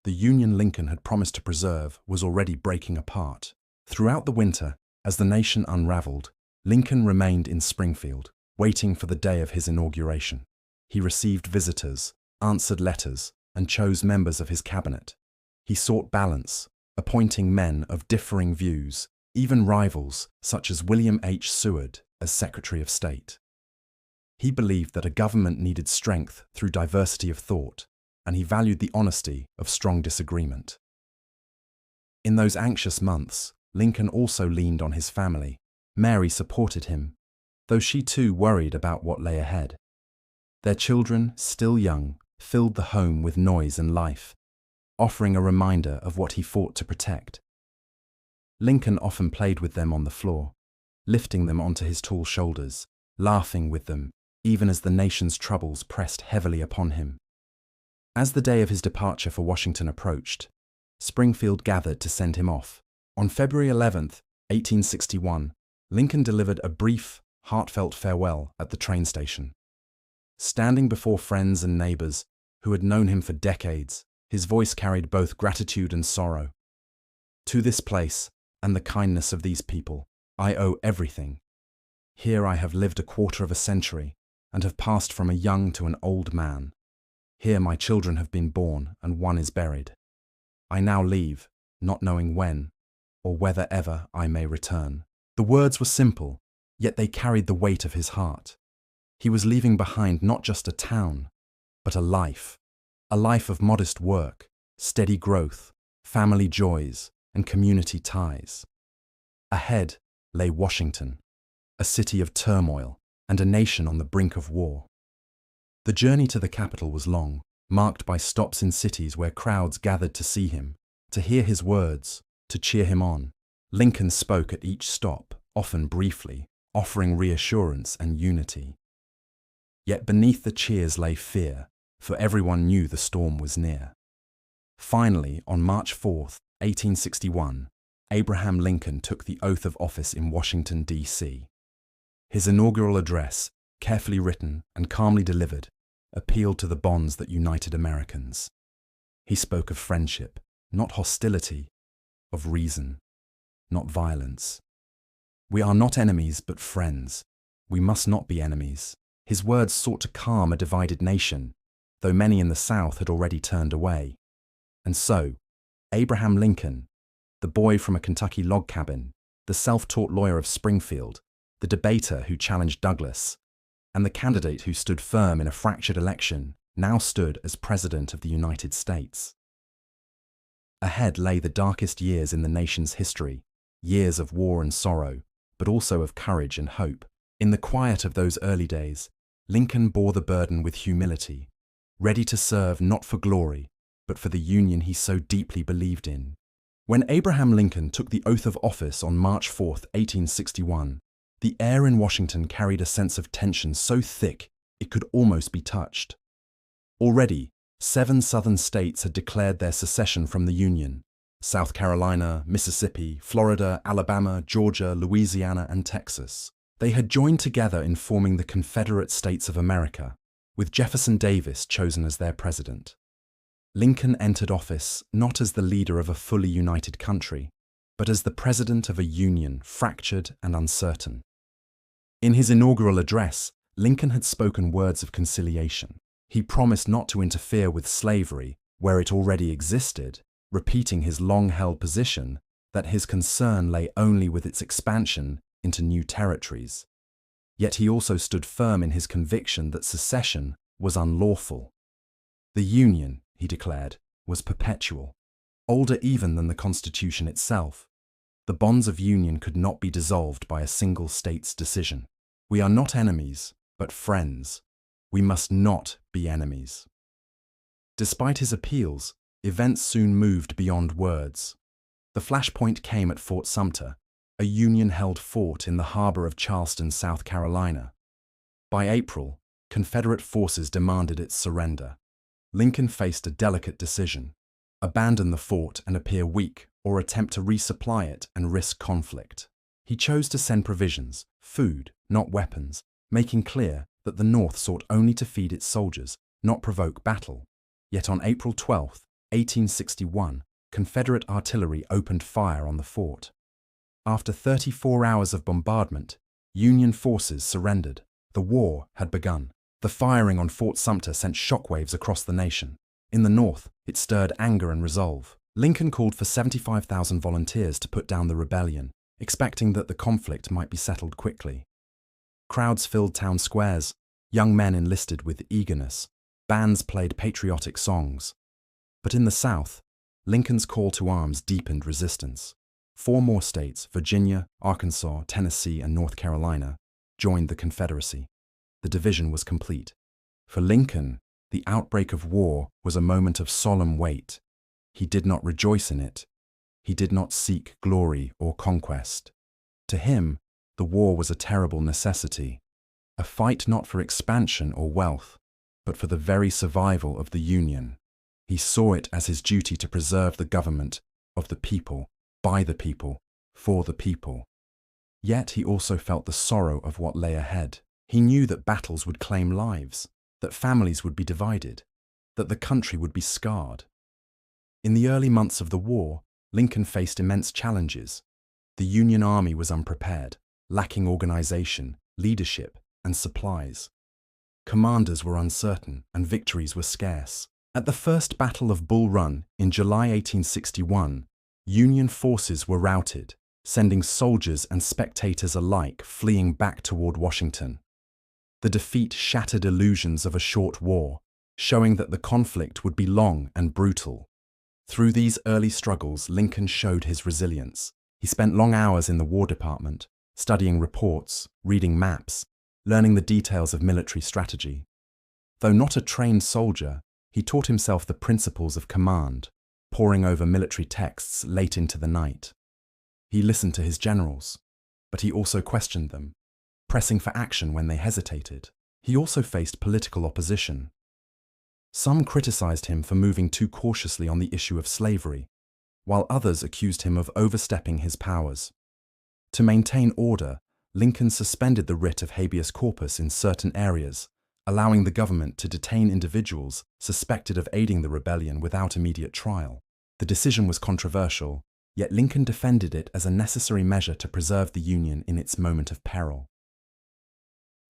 The Union Lincoln had promised to preserve was already breaking apart. Throughout the winter, as the nation unraveled, Lincoln remained in Springfield, waiting for the day of his inauguration. He received visitors, answered letters, and chose members of his cabinet. He sought balance, appointing men of differing views, even rivals such as William H. Seward as Secretary of State. He believed that a government needed strength through diversity of thought, and he valued the honesty of strong disagreement. In those anxious months, Lincoln also leaned on his family. Mary supported him, though she too worried about what lay ahead. Their children, still young, filled the home with noise and life, offering a reminder of what he fought to protect. Lincoln often played with them on the floor, lifting them onto his tall shoulders, laughing with them, even as the nation's troubles pressed heavily upon him. As the day of his departure for Washington approached, Springfield gathered to send him off. On February 11, 1861, Lincoln delivered a brief, heartfelt farewell at the train station. Standing before friends and neighbors who had known him for decades, his voice carried both gratitude and sorrow. To this place and the kindness of these people, I owe everything. Here I have lived a quarter of a century and have passed from a young to an old man. Here my children have been born and one is buried. I now leave, not knowing when or whether ever I may return. The words were simple, yet they carried the weight of his heart. He was leaving behind not just a town, but a life of modest work, steady growth, family joys, and community ties. Ahead lay Washington, a city of turmoil and a nation on the brink of war. The journey to the capital was long, marked by stops in cities where crowds gathered to see him, to hear his words, to cheer him on. Lincoln spoke at each stop, often briefly, offering reassurance and unity. Yet beneath the cheers lay fear, for everyone knew the storm was near. Finally, on March 4th, 1861, Abraham Lincoln took the oath of office in Washington, D.C. His inaugural address, carefully written and calmly delivered, appealed to the bonds that united Americans. He spoke of friendship, not hostility, of reason, not violence. We are not enemies, but friends. We must not be enemies. His words sought to calm a divided nation, though many in the South had already turned away. And so, Abraham Lincoln, the boy from a Kentucky log cabin, the self-taught lawyer of Springfield, the debater who challenged Douglas, and the candidate who stood firm in a fractured election, now stood as President of the United States. Ahead lay the darkest years in the nation's history, years of war and sorrow, but also of courage and hope. In the quiet of those early days, Lincoln bore the burden with humility, ready to serve not for glory, but for the Union he so deeply believed in. When Abraham Lincoln took the oath of office on March 4, 1861, the air in Washington carried a sense of tension so thick it could almost be touched. Already, 7 southern states had declared their secession from the Union: South Carolina, Mississippi, Florida, Alabama, Georgia, Louisiana, and Texas. They had joined together in forming the Confederate States of America, with Jefferson Davis chosen as their president. Lincoln entered office not as the leader of a fully united country, but as the president of a union fractured and uncertain. In his inaugural address, Lincoln had spoken words of conciliation. He promised not to interfere with slavery where it already existed, repeating his long-held position that his concern lay only with its expansion into new territories. Yet he also stood firm in his conviction that secession was unlawful. The Union, he declared, was perpetual, older even than the Constitution itself. The bonds of union could not be dissolved by a single state's decision. We are not enemies, but friends. We must not be enemies. Despite his appeals, events soon moved beyond words. The flashpoint came at Fort Sumter, a Union-held fort in the harbor of Charleston, South Carolina. By April, Confederate forces demanded its surrender. Lincoln faced a delicate decision: abandon the fort and appear weak, or attempt to resupply it and risk conflict. He chose to send provisions, food, not weapons, making clear that the North sought only to feed its soldiers, not provoke battle. Yet on April 12, 1861, Confederate artillery opened fire on the fort. After 34 hours of bombardment, Union forces surrendered. The war had begun. The firing on Fort Sumter sent shockwaves across the nation. In the North, it stirred anger and resolve. Lincoln called for 75,000 volunteers to put down the rebellion, expecting that the conflict might be settled quickly. Crowds filled town squares. Young men enlisted with eagerness. Bands played patriotic songs. But in the South, Lincoln's call to arms deepened resistance. 4 more states, Virginia, Arkansas, Tennessee, and North Carolina, joined the Confederacy. The division was complete. For Lincoln, the outbreak of war was a moment of solemn weight. He did not rejoice in it. He did not seek glory or conquest. To him, the war was a terrible necessity, a fight not for expansion or wealth, but for the very survival of the Union. He saw it as his duty to preserve the government of the people, by the people, for the people. Yet he also felt the sorrow of what lay ahead. He knew that battles would claim lives, that families would be divided, that the country would be scarred. In the early months of the war, Lincoln faced immense challenges. The Union Army was unprepared, lacking organization, leadership, and supplies. Commanders were uncertain, and victories were scarce. At the First Battle of Bull Run in July 1861, Union forces were routed, sending soldiers and spectators alike fleeing back toward Washington. The defeat shattered illusions of a short war, showing that the conflict would be long and brutal. Through these early struggles, Lincoln showed his resilience. He spent long hours in the War Department, studying reports, reading maps, learning the details of military strategy. Though not a trained soldier, he taught himself the principles of command, poring over military texts late into the night. He listened to his generals, but he also questioned them, pressing for action when they hesitated. He also faced political opposition. Some criticized him for moving too cautiously on the issue of slavery, while others accused him of overstepping his powers. To maintain order, Lincoln suspended the writ of habeas corpus in certain areas, allowing the government to detain individuals suspected of aiding the rebellion without immediate trial. The decision was controversial, yet Lincoln defended it as a necessary measure to preserve the Union in its moment of peril.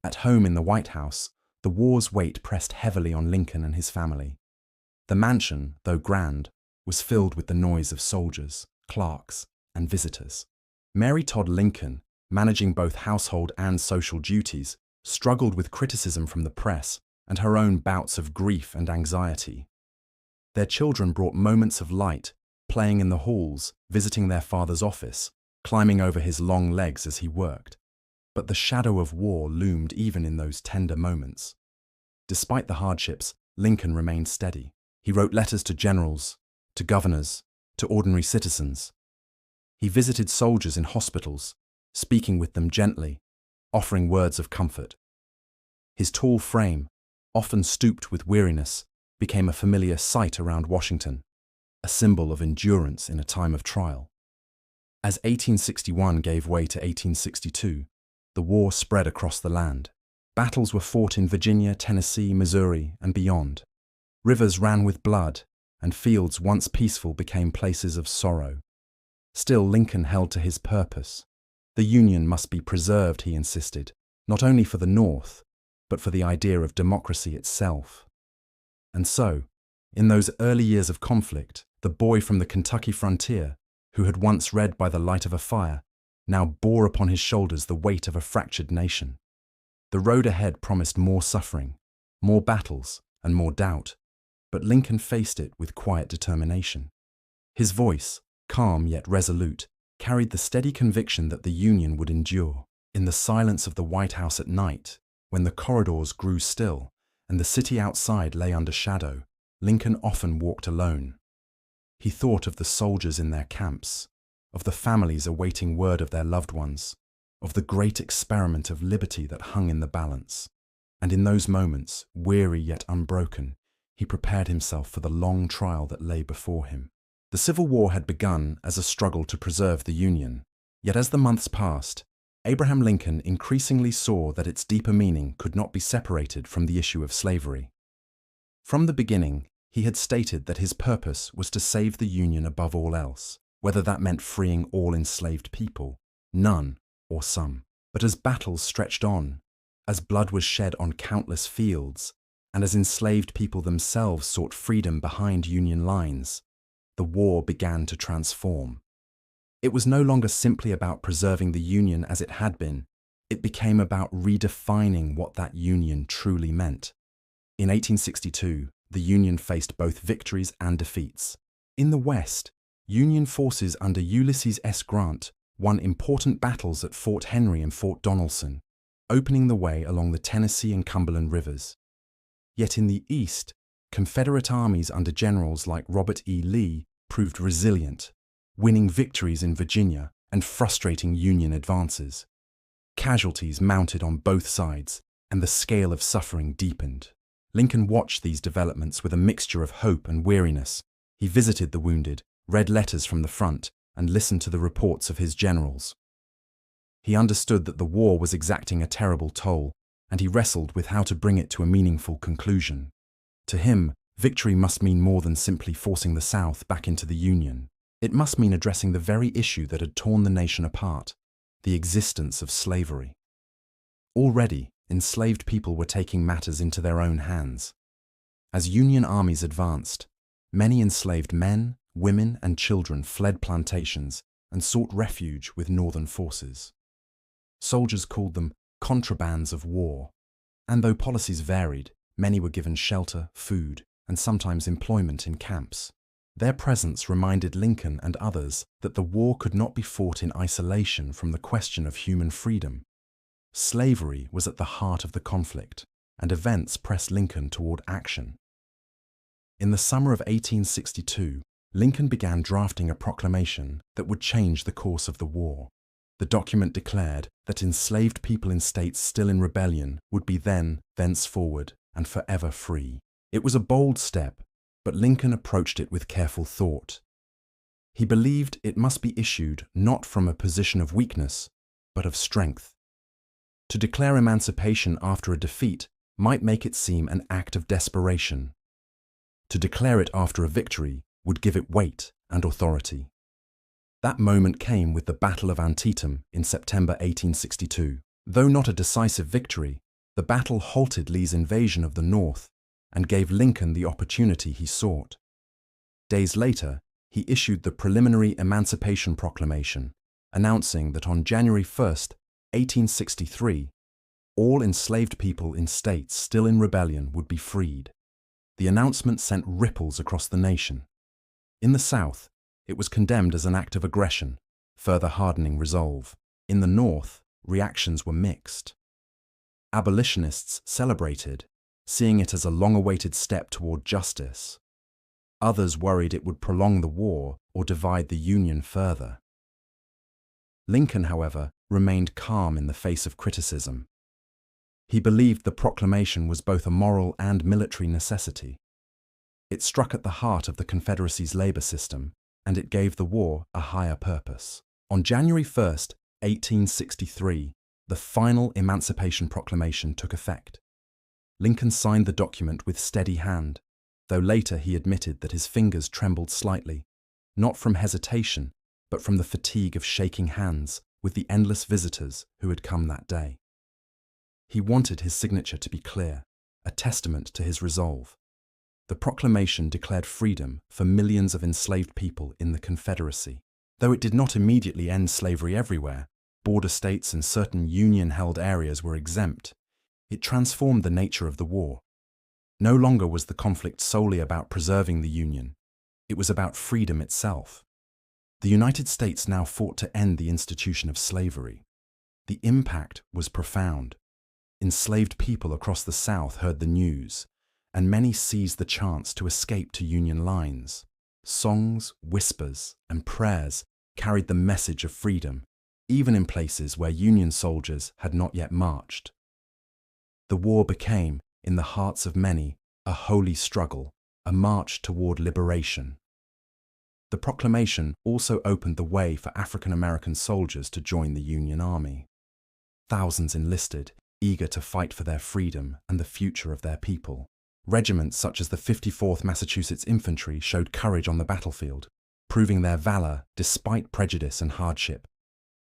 At home in the White House, the war's weight pressed heavily on Lincoln and his family. The mansion, though grand, was filled with the noise of soldiers, clerks, and visitors. Mary Todd Lincoln, managing both household and social duties, struggled with criticism from the press and her own bouts of grief and anxiety. Their children brought moments of light, playing in the halls, visiting their father's office, climbing over his long legs as he worked. But the shadow of war loomed even in those tender moments. Despite the hardships, Lincoln remained steady. He wrote letters to generals, to governors, to ordinary citizens. He visited soldiers in hospitals, speaking with them gently, offering words of comfort. His tall frame, often stooped with weariness, became a familiar sight around Washington, a symbol of endurance in a time of trial. As 1861 gave way to 1862, the war spread across the land. Battles were fought in Virginia, Tennessee, Missouri, and beyond. Rivers ran with blood, and fields once peaceful became places of sorrow. Still, Lincoln held to his purpose. The Union must be preserved, he insisted, not only for the North, but for the idea of democracy itself. And so, in those early years of conflict, the boy from the Kentucky frontier, who had once read by the light of a fire, now bore upon his shoulders the weight of a fractured nation. The road ahead promised more suffering, more battles, and more doubt, but Lincoln faced it with quiet determination. His voice, calm yet resolute, carried the steady conviction that the Union would endure. In the silence of the White House at night, when the corridors grew still and the city outside lay under shadow, Lincoln often walked alone. He thought of the soldiers in their camps, of the families awaiting word of their loved ones, of the great experiment of liberty that hung in the balance. And in those moments, weary yet unbroken, he prepared himself for the long trial that lay before him. The Civil War had begun as a struggle to preserve the Union, yet as the months passed, Abraham Lincoln increasingly saw that its deeper meaning could not be separated from the issue of slavery. From the beginning, he had stated that his purpose was to save the Union above all else, whether that meant freeing all enslaved people, none or some. But as battles stretched on, as blood was shed on countless fields, and as enslaved people themselves sought freedom behind Union lines, the war began to transform. It was no longer simply about preserving the Union as it had been. It became about redefining what that Union truly meant. In 1862, the Union faced both victories and defeats. In the West, Union forces under Ulysses S. Grant won important battles at Fort Henry and Fort Donelson, opening the way along the Tennessee and Cumberland rivers. Yet in the East, Confederate armies under generals like Robert E. Lee proved resilient, winning victories in Virginia and frustrating Union advances. Casualties mounted on both sides, and the scale of suffering deepened. Lincoln watched these developments with a mixture of hope and weariness. He visited the wounded, read letters from the front, and listened to the reports of his generals. He understood that the war was exacting a terrible toll, and he wrestled with how to bring it to a meaningful conclusion. To him, victory must mean more than simply forcing the South back into the Union. It must mean addressing the very issue that had torn the nation apart, the existence of slavery. Already, enslaved people were taking matters into their own hands. As Union armies advanced, many enslaved men, women, and children fled plantations and sought refuge with Northern forces. Soldiers called them contrabands of war, and though policies varied, many were given shelter, food, and sometimes employment in camps. Their presence reminded Lincoln and others that the war could not be fought in isolation from the question of human freedom. Slavery was at the heart of the conflict, and events pressed Lincoln toward action. In the summer of 1862, Lincoln began drafting a proclamation that would change the course of the war. The document declared that enslaved people in states still in rebellion would be thenceforward, and forever free. It was a bold step, but Lincoln approached it with careful thought. He believed it must be issued not from a position of weakness, but of strength. To declare emancipation after a defeat might make it seem an act of desperation. To declare it after a victory would give it weight and authority. That moment came with the Battle of Antietam in September 1862. Though not a decisive victory, the battle halted Lee's invasion of the North and gave Lincoln the opportunity he sought. Days later, he issued the preliminary Emancipation Proclamation, announcing that on January 1st, 1863, all enslaved people in states still in rebellion would be freed. The announcement sent ripples across the nation. In the South, it was condemned as an act of aggression, further hardening resolve. In the North, reactions were mixed. Abolitionists celebrated, seeing it as a long-awaited step toward justice. Others worried it would prolong the war or divide the Union further. Lincoln, however, remained calm in the face of criticism. He believed the proclamation was both a moral and military necessity. It struck at the heart of the Confederacy's labor system, and it gave the war a higher purpose. On January 1st, 1863, the final Emancipation Proclamation took effect. Lincoln signed the document with steady hand, though later he admitted that his fingers trembled slightly, not from hesitation, but from the fatigue of shaking hands with the endless visitors who had come that day. He wanted his signature to be clear, a testament to his resolve. The proclamation declared freedom for millions of enslaved people in the Confederacy. Though it did not immediately end slavery everywhere, border states and certain Union-held areas were exempt. It transformed the nature of the war. No longer was the conflict solely about preserving the Union. It was about freedom itself. The United States now fought to end the institution of slavery. The impact was profound. Enslaved people across the South heard the news, and many seized the chance to escape to Union lines. Songs, whispers, and prayers carried the message of freedom, even in places where Union soldiers had not yet marched. The war became, in the hearts of many, a holy struggle, a march toward liberation. The proclamation also opened the way for African American soldiers to join the Union Army. Thousands enlisted, eager to fight for their freedom and the future of their people. Regiments such as the 54th Massachusetts Infantry showed courage on the battlefield, proving their valor despite prejudice and hardship.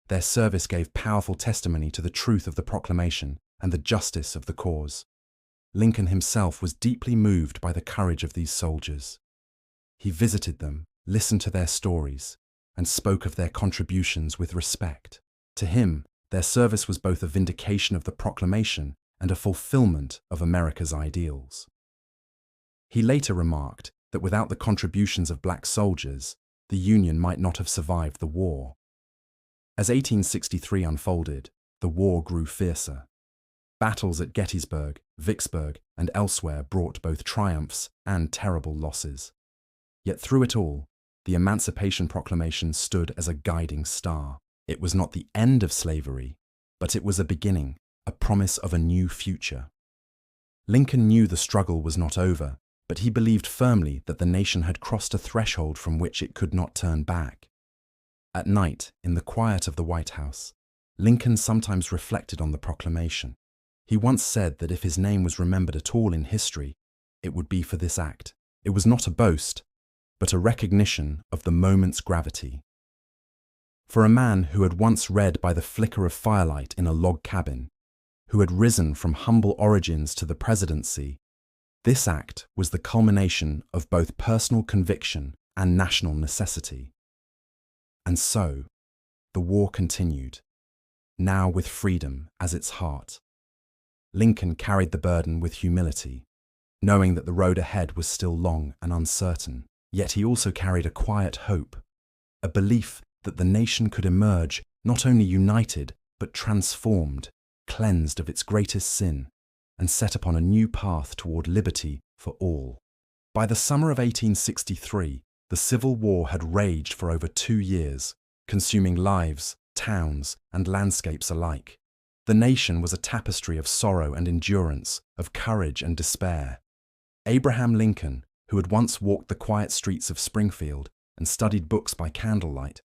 Their service gave powerful testimony to the truth of the proclamation and the justice of the cause. Lincoln himself was deeply moved by the courage of these soldiers. He visited them, listened to their stories, and spoke of their contributions with respect. To him, their service was both a vindication of the proclamation and a fulfillment of America's ideals. He later remarked that without the contributions of black soldiers, the Union might not have survived the war. As 1863 unfolded, the war grew fiercer. Battles at Gettysburg, Vicksburg, and elsewhere brought both triumphs and terrible losses. Yet through it all, the Emancipation Proclamation stood as a guiding star. It was not the end of slavery, but it was a beginning, a promise of a new future. Lincoln knew the struggle was not over, but he believed firmly that the nation had crossed a threshold from which it could not turn back. At night, in the quiet of the White House, Lincoln sometimes reflected on the proclamation. He once said that if his name was remembered at all in history, it would be for this act. It was not a boast, but a recognition of the moment's gravity. For a man who had once read by the flicker of firelight in a log cabin, who had risen from humble origins to the presidency, this act was the culmination of both personal conviction and national necessity. And so, the war continued, now with freedom as its heart. Lincoln carried the burden with humility, knowing that the road ahead was still long and uncertain. Yet he also carried a quiet hope, a belief that the nation could emerge not only united, but transformed, cleansed of its greatest sin, and set upon a new path toward liberty for all. By the summer of 1863, the Civil War had raged for over 2 years, consuming lives, towns, and landscapes alike. The nation was a tapestry of sorrow and endurance, of courage and despair. Abraham Lincoln, who had once walked the quiet streets of Springfield and studied books by candlelight,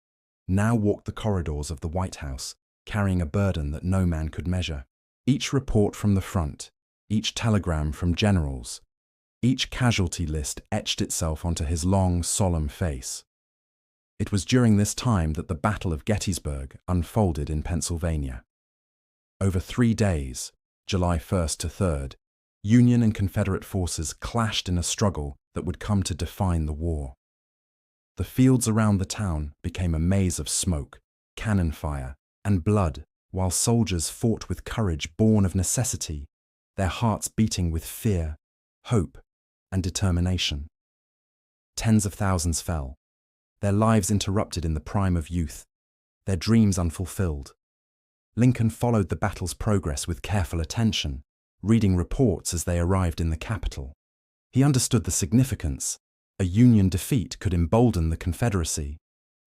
now walked the corridors of the White House, carrying a burden that no man could measure. Each report from the front, each telegram from generals, each casualty list etched itself onto his long, solemn face. It was during this time that the Battle of Gettysburg unfolded in Pennsylvania. Over 3 days, July 1st to 3rd, Union and Confederate forces clashed in a struggle that would come to define the war. The fields around the town became a maze of smoke, cannon fire, and blood, while soldiers fought with courage born of necessity, their hearts beating with fear, hope, and determination. Tens of thousands fell, their lives interrupted in the prime of youth, their dreams unfulfilled. Lincoln followed the battle's progress with careful attention, reading reports as they arrived in the capital. He understood the significance. A Union defeat could embolden the Confederacy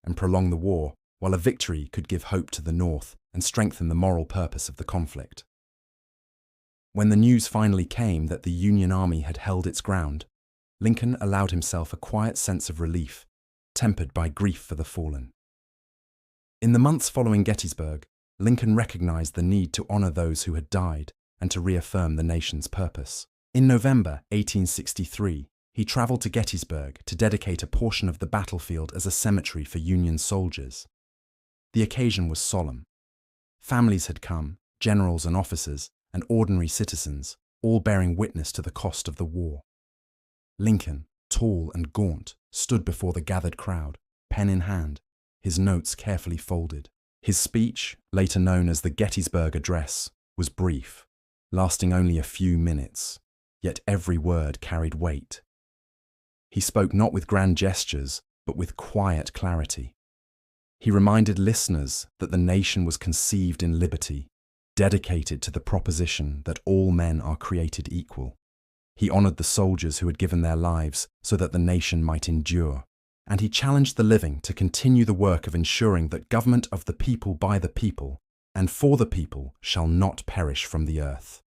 and prolong the war, while a victory could give hope to the North and strengthen the moral purpose of the conflict. When the news finally came that the Union Army had held its ground, Lincoln allowed himself a quiet sense of relief, tempered by grief for the fallen. In the months following Gettysburg, Lincoln recognized the need to honor those who had died and to reaffirm the nation's purpose. In November 1863, he traveled to Gettysburg to dedicate a portion of the battlefield as a cemetery for Union soldiers. The occasion was solemn. Families had come, generals and officers, and ordinary citizens, all bearing witness to the cost of the war. Lincoln, tall and gaunt, stood before the gathered crowd, pen in hand, his notes carefully folded. His speech, later known as the Gettysburg Address, was brief, lasting only a few minutes, yet every word carried weight. He spoke not with grand gestures, but with quiet clarity. He reminded listeners that the nation was conceived in liberty, dedicated to the proposition that all men are created equal. He honored the soldiers who had given their lives so that the nation might endure, and he challenged the living to continue the work of ensuring that government of the people by the people and for the people shall not perish from the earth.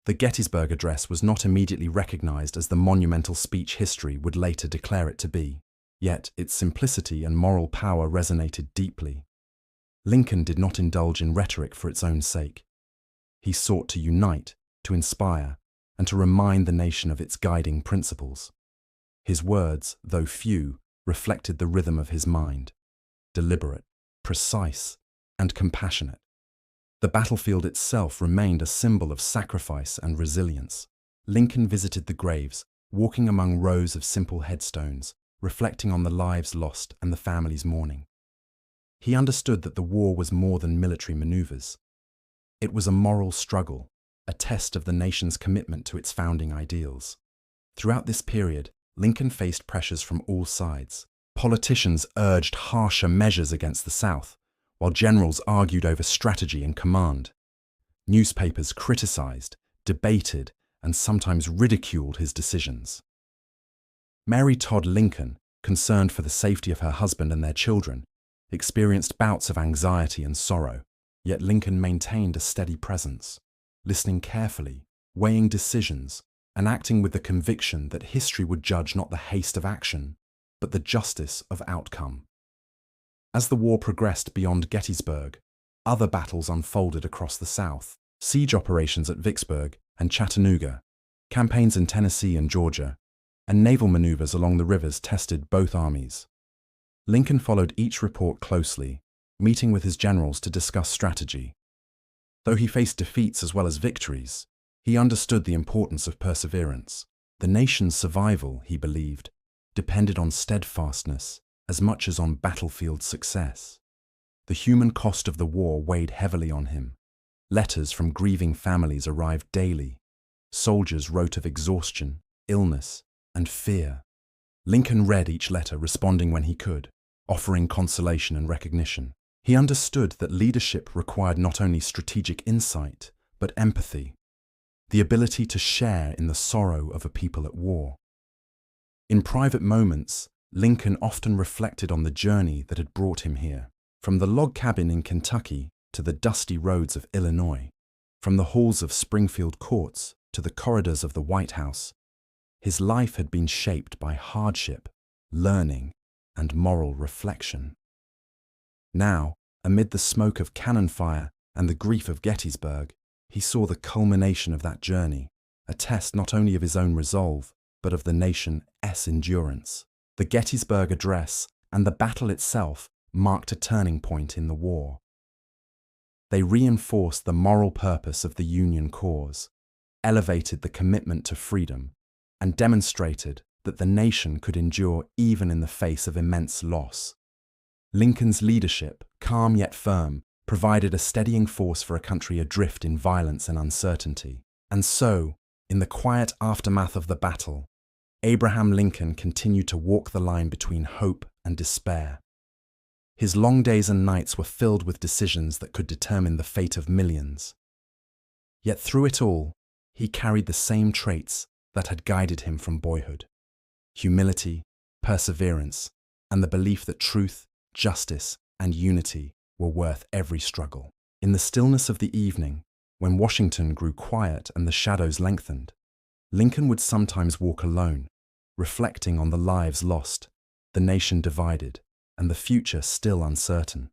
The Gettysburg Address was not immediately recognized as the monumental speech history would later declare it to be, yet its simplicity and moral power resonated deeply. Lincoln did not indulge in rhetoric for its own sake. He sought to unite, to inspire, and to remind the nation of its guiding principles. His words, though few, reflected the rhythm of his mind, deliberate, precise, and compassionate. The battlefield itself remained a symbol of sacrifice and resilience. Lincoln visited the graves, walking among rows of simple headstones, reflecting on the lives lost and the families mourning. He understood that the war was more than military maneuvers. It was a moral struggle, a test of the nation's commitment to its founding ideals. Throughout this period, Lincoln faced pressures from all sides. Politicians urged harsher measures against the South, while generals argued over strategy and command. Newspapers criticized, debated, and sometimes ridiculed his decisions. Mary Todd Lincoln, concerned for the safety of her husband and their children, experienced bouts of anxiety and sorrow, yet Lincoln maintained a steady presence, listening carefully, weighing decisions, and acting with the conviction that history would judge not the haste of action, but the justice of outcome. As the war progressed beyond Gettysburg, other battles unfolded across the South. Siege operations at Vicksburg and Chattanooga, campaigns in Tennessee and Georgia, and naval maneuvers along the rivers tested both armies. Lincoln followed each report closely, meeting with his generals to discuss strategy. Though he faced defeats as well as victories, he understood the importance of perseverance. The nation's survival, he believed, depended on steadfastness as much as on battlefield success. The human cost of the war weighed heavily on him. Letters from grieving families arrived daily. Soldiers wrote of exhaustion, illness, and fear. Lincoln read each letter, responding when he could, offering consolation and recognition. He understood that leadership required not only strategic insight, but empathy, the ability to share in the sorrow of a people at war. In private moments, Lincoln often reflected on the journey that had brought him here. From the log cabin in Kentucky to the dusty roads of Illinois, from the halls of Springfield courts to the corridors of the White House, his life had been shaped by hardship, learning, and moral reflection. Now, amid the smoke of cannon fire and the grief of Gettysburg, he saw the culmination of that journey, a test not only of his own resolve, but of the nation's endurance. The Gettysburg Address and the battle itself marked a turning point in the war. They reinforced the moral purpose of the Union cause, elevated the commitment to freedom, and demonstrated that the nation could endure even in the face of immense loss. Lincoln's leadership, calm yet firm, provided a steadying force for a country adrift in violence and uncertainty. And so, in the quiet aftermath of the battle, Abraham Lincoln continued to walk the line between hope and despair. His long days and nights were filled with decisions that could determine the fate of millions. Yet through it all, he carried the same traits that had guided him from boyhood: humility, perseverance, and the belief that truth, justice, and unity were worth every struggle. In the stillness of the evening, when Washington grew quiet and the shadows lengthened, Lincoln would sometimes walk alone, reflecting on the lives lost, the nation divided, and the future still uncertain.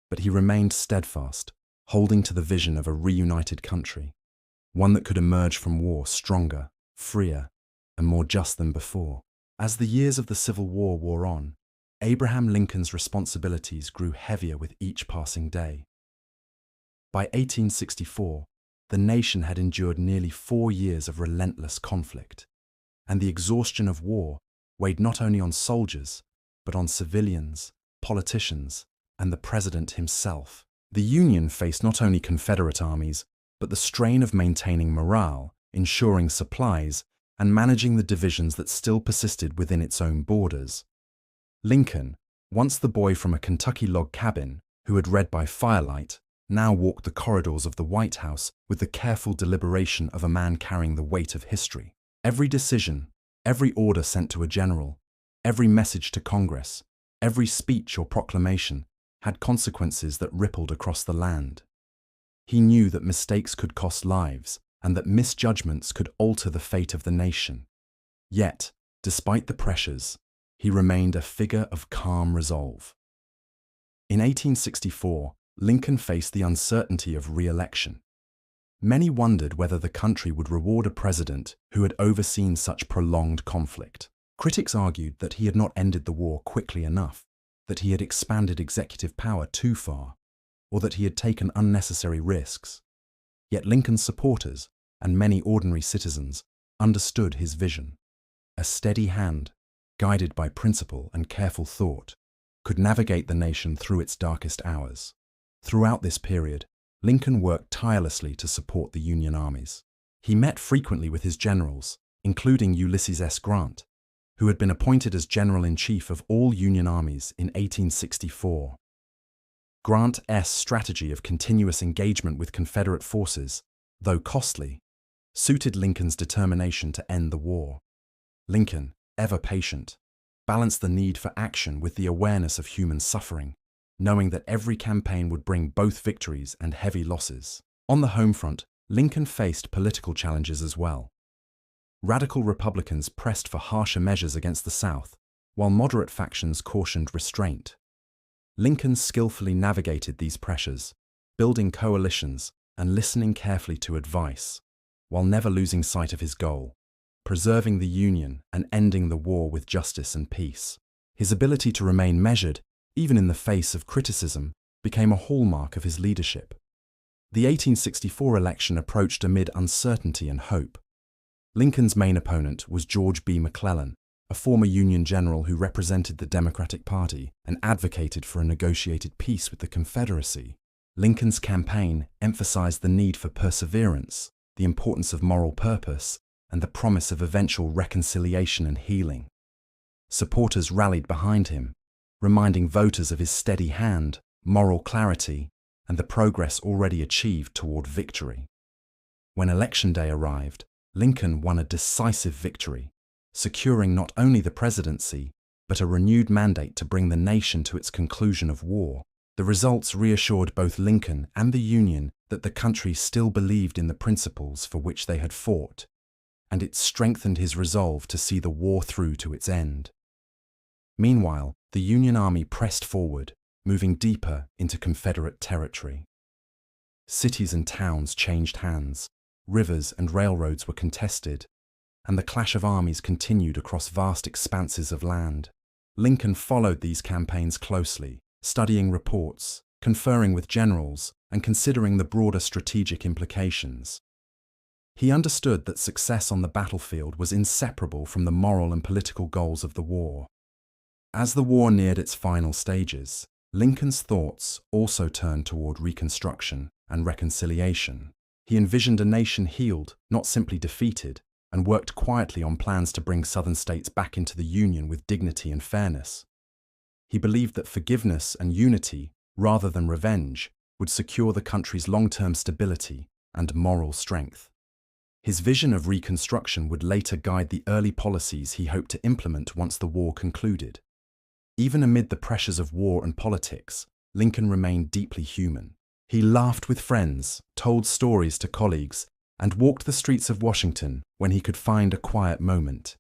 But he remained steadfast, holding to the vision of a reunited country, one that could emerge from war stronger, freer, and more just than before. As the years of the Civil War wore on, Abraham Lincoln's responsibilities grew heavier with each passing day. By 1864, the nation had endured nearly 4 years of relentless conflict, and the exhaustion of war weighed not only on soldiers, but on civilians, politicians, and the president himself. The Union faced not only Confederate armies, but the strain of maintaining morale, ensuring supplies, and managing the divisions that still persisted within its own borders. Lincoln, once the boy from a Kentucky log cabin who had read by firelight, now walked the corridors of the White House with the careful deliberation of a man carrying the weight of history. Every decision, every order sent to a general, every message to Congress, every speech or proclamation had consequences that rippled across the land. He knew that mistakes could cost lives and that misjudgments could alter the fate of the nation. Yet, despite the pressures, he remained a figure of calm resolve. In 1864, Lincoln faced the uncertainty of re-election. Many wondered whether the country would reward a president who had overseen such prolonged conflict. Critics argued that he had not ended the war quickly enough, that he had expanded executive power too far, or that he had taken unnecessary risks. Yet Lincoln's supporters, and many ordinary citizens, understood his vision. A steady hand, guided by principle and careful thought, could navigate the nation through its darkest hours. Throughout this period, Lincoln worked tirelessly to support the Union armies. He met frequently with his generals, including Ulysses S. Grant, who had been appointed as General-in-Chief of all Union armies in 1864. Grant's strategy of continuous engagement with Confederate forces, though costly, suited Lincoln's determination to end the war. Lincoln, ever patient, balanced the need for action with the awareness of human suffering, knowing that every campaign would bring both victories and heavy losses. On the home front, Lincoln faced political challenges as well. Radical Republicans pressed for harsher measures against the South, while moderate factions cautioned restraint. Lincoln skillfully navigated these pressures, building coalitions and listening carefully to advice, while never losing sight of his goal: preserving the Union and ending the war with justice and peace. His ability to remain measured, even in the face of criticism, became a hallmark of his leadership. The 1864 election approached amid uncertainty and hope. Lincoln's main opponent was George B. McClellan, a former Union general who represented the Democratic Party and advocated for a negotiated peace with the Confederacy. Lincoln's campaign emphasized the need for perseverance, the importance of moral purpose, and the promise of eventual reconciliation and healing. Supporters rallied behind him, reminding voters of his steady hand, moral clarity, and the progress already achieved toward victory. When Election Day arrived, Lincoln won a decisive victory, securing not only the presidency, but a renewed mandate to bring the nation to its conclusion of war. The results reassured both Lincoln and the Union that the country still believed in the principles for which they had fought, and it strengthened his resolve to see the war through to its end. Meanwhile, the Union Army pressed forward, moving deeper into Confederate territory. Cities and towns changed hands, rivers and railroads were contested, and the clash of armies continued across vast expanses of land. Lincoln followed these campaigns closely, studying reports, conferring with generals, and considering the broader strategic implications. He understood that success on the battlefield was inseparable from the moral and political goals of the war. As the war neared its final stages, Lincoln's thoughts also turned toward Reconstruction and reconciliation. He envisioned a nation healed, not simply defeated, and worked quietly on plans to bring Southern states back into the Union with dignity and fairness. He believed that forgiveness and unity, rather than revenge, would secure the country's long-term stability and moral strength. His vision of Reconstruction would later guide the early policies he hoped to implement once the war concluded. Even amid the pressures of war and politics, Lincoln remained deeply human. He laughed with friends, told stories to colleagues, and walked the streets of Washington when he could find a quiet moment.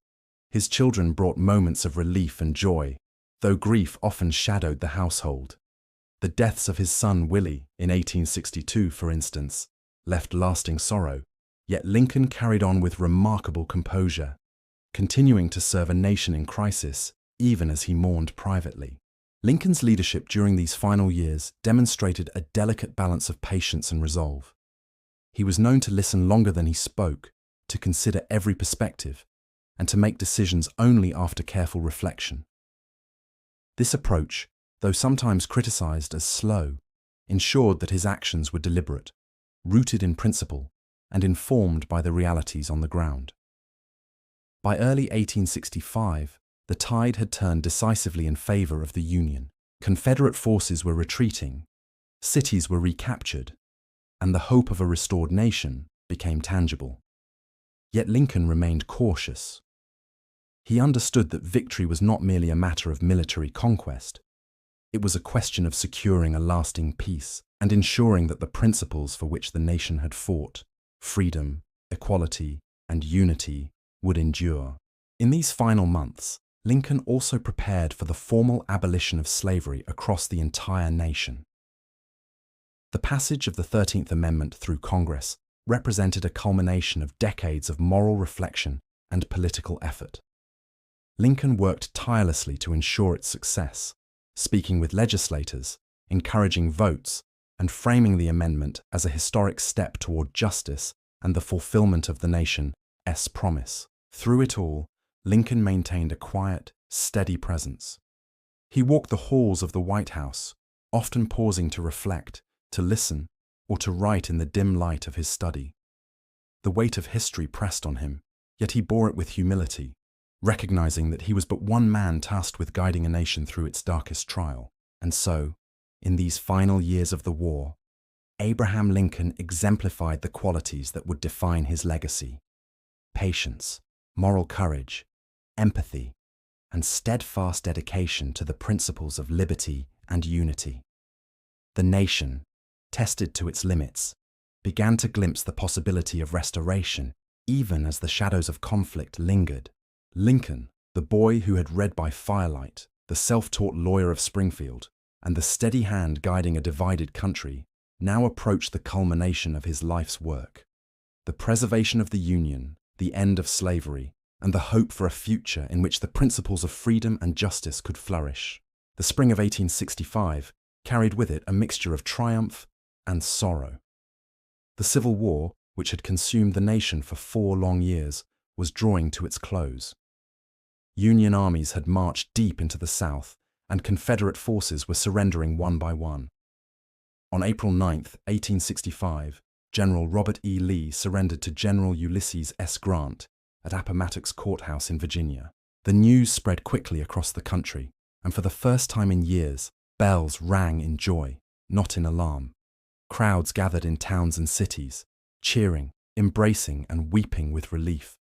His children brought moments of relief and joy, though grief often shadowed the household. The deaths of his son Willie in 1862, for instance, left lasting sorrow, yet Lincoln carried on with remarkable composure, continuing to serve a nation in crisis even as he mourned privately. Lincoln's leadership during these final years demonstrated a delicate balance of patience and resolve. He was known to listen longer than he spoke, to consider every perspective, and to make decisions only after careful reflection. This approach, though sometimes criticized as slow, ensured that his actions were deliberate, rooted in principle, and informed by the realities on the ground. By early 1865, the tide had turned decisively in favor of the Union. Confederate forces were retreating, cities were recaptured, and the hope of a restored nation became tangible. Yet Lincoln remained cautious. He understood that victory was not merely a matter of military conquest. It was a question of securing a lasting peace and ensuring that the principles for which the nation had fought, freedom, equality, and unity, would endure. In these final months, Lincoln also prepared for the formal abolition of slavery across the entire nation. The passage of the 13th Amendment through Congress represented a culmination of decades of moral reflection and political effort. Lincoln worked tirelessly to ensure its success, speaking with legislators, encouraging votes, and framing the amendment as a historic step toward justice and the fulfillment of the nation's promise. Through it all, Lincoln maintained a quiet, steady presence. He walked the halls of the White House, often pausing to reflect, to listen, or to write in the dim light of his study. The weight of history pressed on him, yet he bore it with humility, recognizing that he was but one man tasked with guiding a nation through its darkest trial. And so, in these final years of the war, Abraham Lincoln exemplified the qualities that would define his legacy: patience, moral courage, empathy, and steadfast dedication to the principles of liberty and unity. The nation, tested to its limits, began to glimpse the possibility of restoration even as the shadows of conflict lingered. Lincoln, the boy who had read by firelight, the self-taught lawyer of Springfield, and the steady hand guiding a divided country, now approached the culmination of his life's work. The preservation of the Union, the end of slavery, and the hope for a future in which the principles of freedom and justice could flourish. The spring of 1865 carried with it a mixture of triumph and sorrow. The Civil War, which had consumed the nation for 4 long years, was drawing to its close. Union armies had marched deep into the South, and Confederate forces were surrendering one by one. On April 9, 1865, General Robert E. Lee surrendered to General Ulysses S. Grant at Appomattox Courthouse in Virginia. The news spread quickly across the country, and for the first time in years, bells rang in joy, not in alarm. Crowds gathered in towns and cities, cheering, embracing, and weeping with relief.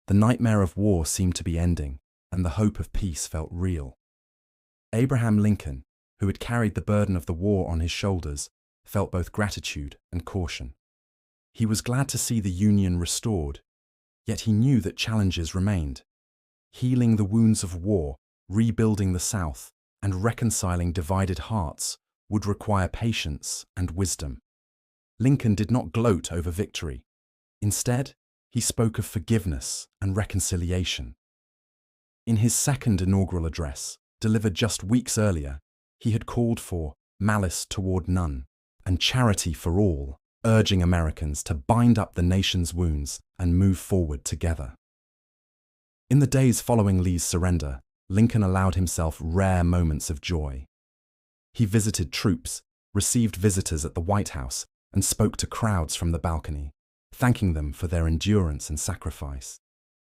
The nightmare of war seemed to be ending, and the hope of peace felt real. Abraham Lincoln, who had carried the burden of the war on his shoulders, felt both gratitude and caution. He was glad to see the Union restored, yet he knew that challenges remained. Healing the wounds of war, rebuilding the South, and reconciling divided hearts would require patience and wisdom. Lincoln did not gloat over victory. Instead, he spoke of forgiveness and reconciliation. In his second inaugural address, delivered just weeks earlier, he had called for malice toward none and charity for all, urging Americans to bind up the nation's wounds and move forward together. In the days following Lee's surrender, Lincoln allowed himself rare moments of joy. He visited troops, received visitors at the White House, and spoke to crowds from the balcony, thanking them for their endurance and sacrifice.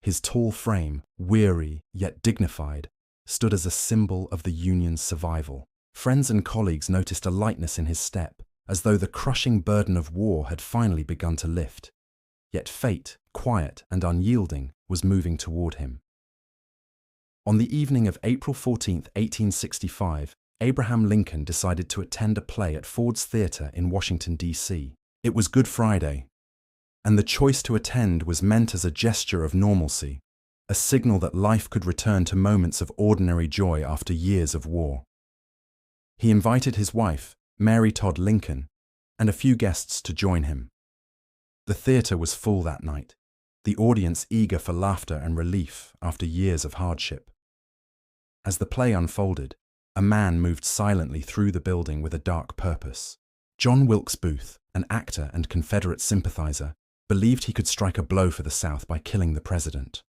His tall frame, weary yet dignified, stood as a symbol of the Union's survival. Friends and colleagues noticed a lightness in his step, as though the crushing burden of war had finally begun to lift. Yet fate, quiet and unyielding, was moving toward him. On the evening of April 14, 1865, Abraham Lincoln decided to attend a play at Ford's Theatre in Washington, D.C. It was Good Friday, and the choice to attend was meant as a gesture of normalcy, a signal that life could return to moments of ordinary joy after years of war. He invited his wife, Mary Todd Lincoln, and a few guests to join him. The theatre was full that night, the audience eager for laughter and relief after years of hardship. As the play unfolded, a man moved silently through the building with a dark purpose. John Wilkes Booth, an actor and Confederate sympathizer, believed he could strike a blow for the South by killing the president.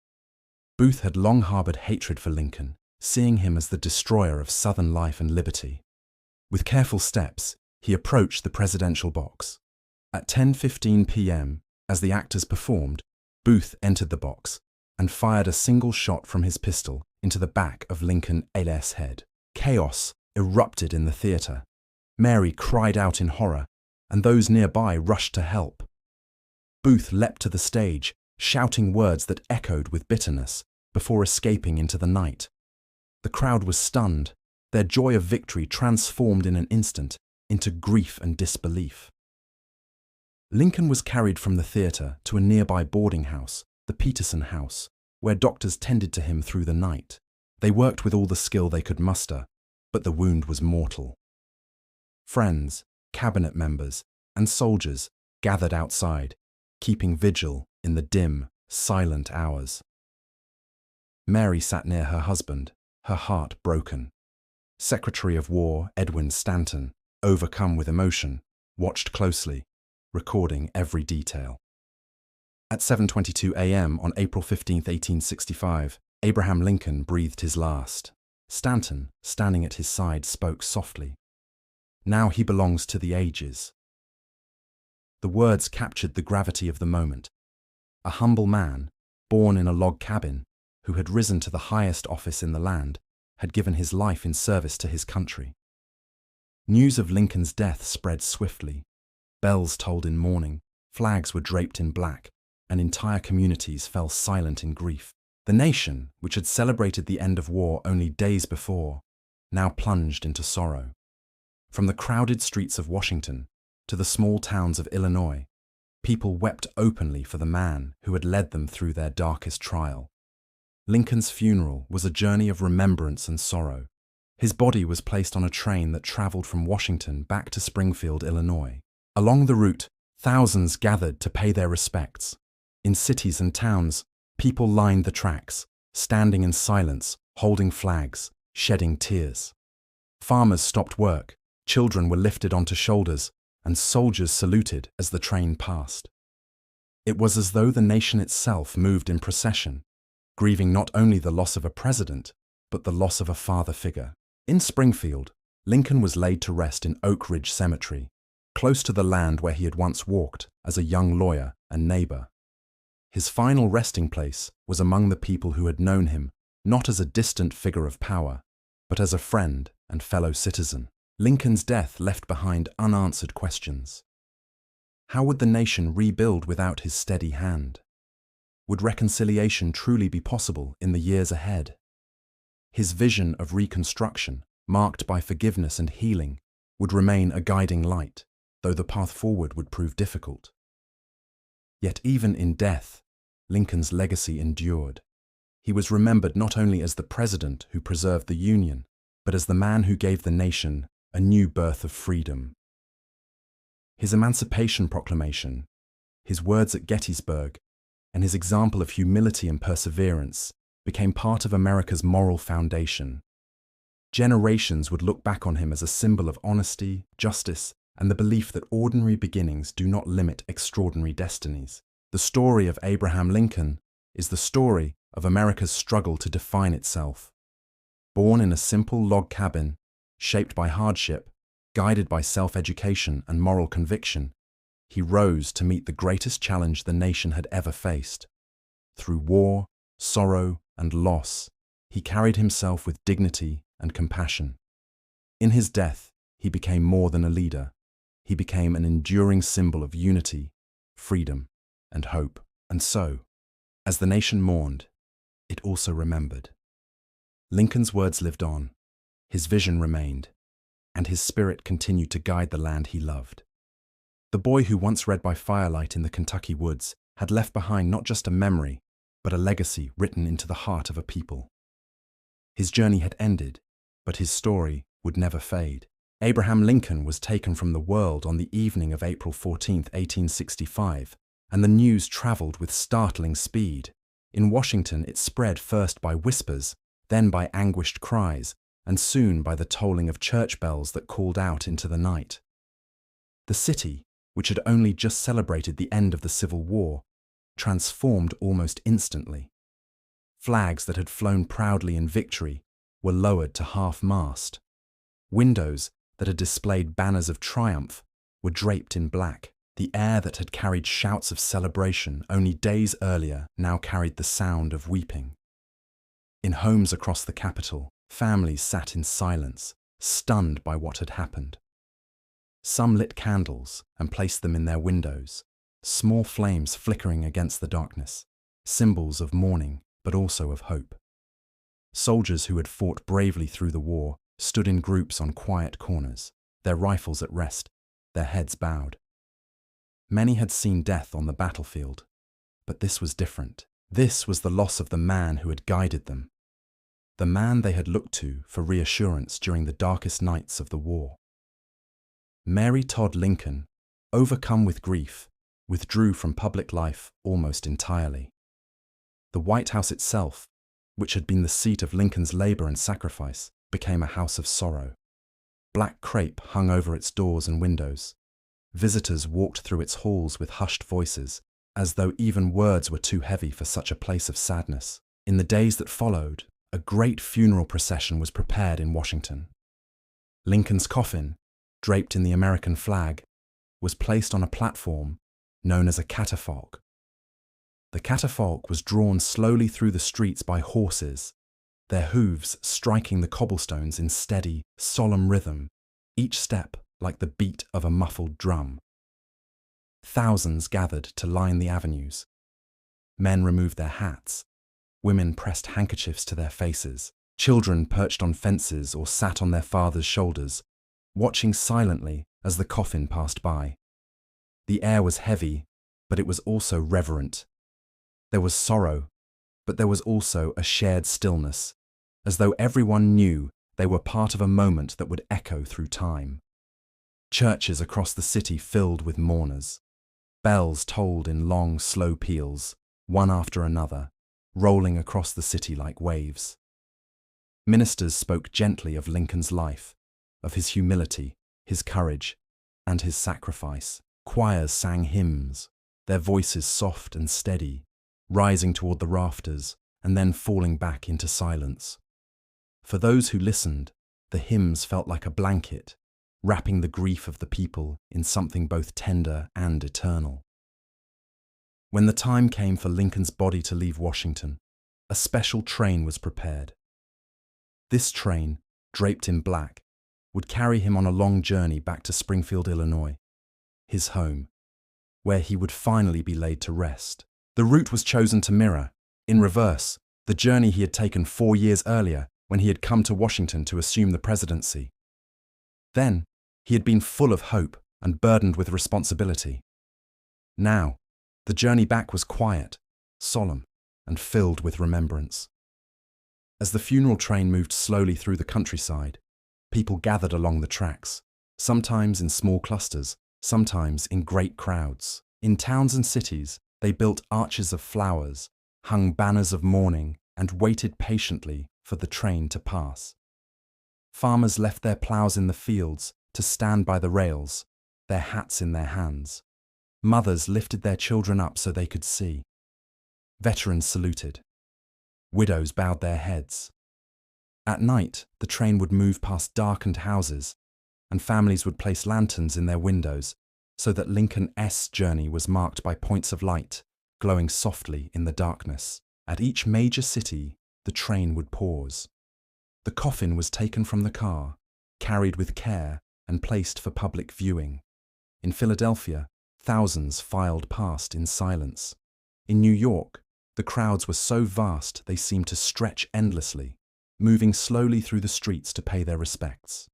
Booth had long harbored hatred for Lincoln, seeing him as the destroyer of Southern life and liberty. With careful steps, he approached the presidential box. At 10:15 p.m., as the actors performed, Booth entered the box and fired a single shot from his pistol into the back of Lincoln's head. Chaos erupted in the theatre. Mary cried out in horror, and those nearby rushed to help. Booth leapt to the stage, shouting words that echoed with bitterness, before escaping into the night. The crowd was stunned, their joy of victory transformed in an instant into grief and disbelief. Lincoln was carried from the theatre to a nearby boarding house, the Peterson House, where doctors tended to him through the night. They worked with all the skill they could muster, but the wound was mortal. Friends, cabinet members, and soldiers gathered outside, keeping vigil in the dim, silent hours. Mary sat near her husband, her heart broken. Secretary of War Edwin Stanton, overcome with emotion, watched closely, recording every detail. At 7:22 a.m. on April 15, 1865, Abraham Lincoln breathed his last. Stanton, standing at his side, spoke softly. "Now he belongs to the ages." The words captured the gravity of the moment. A humble man, born in a log cabin, who had risen to the highest office in the land, had given his life in service to his country. News of Lincoln's death spread swiftly. Bells tolled in mourning, flags were draped in black, and entire communities fell silent in grief. The nation, which had celebrated the end of war only days before, now plunged into sorrow. From the crowded streets of Washington to the small towns of Illinois, people wept openly for the man who had led them through their darkest trial. Lincoln's funeral was a journey of remembrance and sorrow. His body was placed on a train that traveled from Washington back to Springfield, Illinois. Along the route, thousands gathered to pay their respects. In cities and towns, people lined the tracks, standing in silence, holding flags, shedding tears. Farmers stopped work, children were lifted onto shoulders, and soldiers saluted as the train passed. It was as though the nation itself moved in procession, grieving not only the loss of a president, but the loss of a father figure. In Springfield, Lincoln was laid to rest in Oak Ridge Cemetery, close to the land where he had once walked as a young lawyer and neighbor. His final resting place was among the people who had known him, not as a distant figure of power, but as a friend and fellow citizen. Lincoln's death left behind unanswered questions. How would the nation rebuild without his steady hand? Would reconciliation truly be possible in the years ahead? His vision of reconstruction, marked by forgiveness and healing, would remain a guiding light, though the path forward would prove difficult. Yet even in death, Lincoln's legacy endured. He was remembered not only as the president who preserved the Union, but as the man who gave the nation a new birth of freedom. His Emancipation Proclamation, his words at Gettysburg, and his example of humility and perseverance became part of America's moral foundation. Generations would look back on him as a symbol of honesty, justice, and the belief that ordinary beginnings do not limit extraordinary destinies. The story of Abraham Lincoln is the story of America's struggle to define itself. Born in a simple log cabin, shaped by hardship, guided by self-education and moral conviction, he rose to meet the greatest challenge the nation had ever faced. Through war, sorrow, and loss, he carried himself with dignity and compassion. In his death, he became more than a leader. He became an enduring symbol of unity, freedom, and hope. And so, as the nation mourned, it also remembered. Lincoln's words lived on, his vision remained, and his spirit continued to guide the land he loved. The boy who once read by firelight in the Kentucky woods had left behind not just a memory, but a legacy written into the heart of a people. His journey had ended, but his story would never fade. Abraham Lincoln was taken from the world on the evening of April 14, 1865, and the news traveled with startling speed. In Washington, it spread first by whispers, then by anguished cries, and soon by the tolling of church bells that called out into the night. The city, which had only just celebrated the end of the Civil War, transformed almost instantly. Flags that had flown proudly in victory were lowered to half-mast. Windows that had displayed banners of triumph were draped in black. The air that had carried shouts of celebration only days earlier now carried the sound of weeping. In homes across the capital, families sat in silence, stunned by what had happened. Some lit candles and placed them in their windows, small flames flickering against the darkness, symbols of mourning but also of hope. Soldiers who had fought bravely through the war stood in groups on quiet corners, their rifles at rest, their heads bowed. Many had seen death on the battlefield, but this was different. This was the loss of the man who had guided them, the man they had looked to for reassurance during the darkest nights of the war. Mary Todd Lincoln, overcome with grief, withdrew from public life almost entirely. The White House itself, which had been the seat of Lincoln's labor and sacrifice, became a house of sorrow. Black crepe hung over its doors and windows. Visitors walked through its halls with hushed voices, as though even words were too heavy for such a place of sadness. In the days that followed, a great funeral procession was prepared in Washington. Lincoln's coffin, draped in the American flag, was placed on a platform known as a catafalque. The catafalque was drawn slowly through the streets by horses, their hooves striking the cobblestones in steady, solemn rhythm, each step like the beat of a muffled drum. Thousands gathered to line the avenues. Men removed their hats. Women pressed handkerchiefs to their faces. Children perched on fences or sat on their fathers' shoulders, watching silently as the coffin passed by. The air was heavy, but it was also reverent. There was sorrow, but there was also a shared stillness, as though everyone knew they were part of a moment that would echo through time. Churches across the city filled with mourners. Bells tolled in long, slow peals, one after another, rolling across the city like waves. Ministers spoke gently of Lincoln's life, of his humility, his courage, and his sacrifice. Choirs sang hymns, their voices soft and steady, rising toward the rafters and then falling back into silence. For those who listened, the hymns felt like a blanket, wrapping the grief of the people in something both tender and eternal. When the time came for Lincoln's body to leave Washington, a special train was prepared. This train, draped in black, would carry him on a long journey back to Springfield, Illinois, his home, where he would finally be laid to rest. The route was chosen to mirror, in reverse, the journey he had taken 4 years earlier when he had come to Washington to assume the presidency. Then, he had been full of hope and burdened with responsibility. Now, the journey back was quiet, solemn, and filled with remembrance. As the funeral train moved slowly through the countryside, people gathered along the tracks, sometimes in small clusters, sometimes in great crowds. In towns and cities, they built arches of flowers, hung banners of mourning, and waited patiently for the train to pass. Farmers left their ploughs in the fields to stand by the rails, their hats in their hands. Mothers lifted their children up so they could see. Veterans saluted. Widows bowed their heads. At night, the train would move past darkened houses, and families would place lanterns in their windows so that Lincoln's journey was marked by points of light glowing softly in the darkness. At each major city, the train would pause. The coffin was taken from the car, carried with care, and placed for public viewing. In Philadelphia, thousands filed past in silence. In New York, the crowds were so vast they seemed to stretch endlessly, moving slowly through the streets to pay their respects.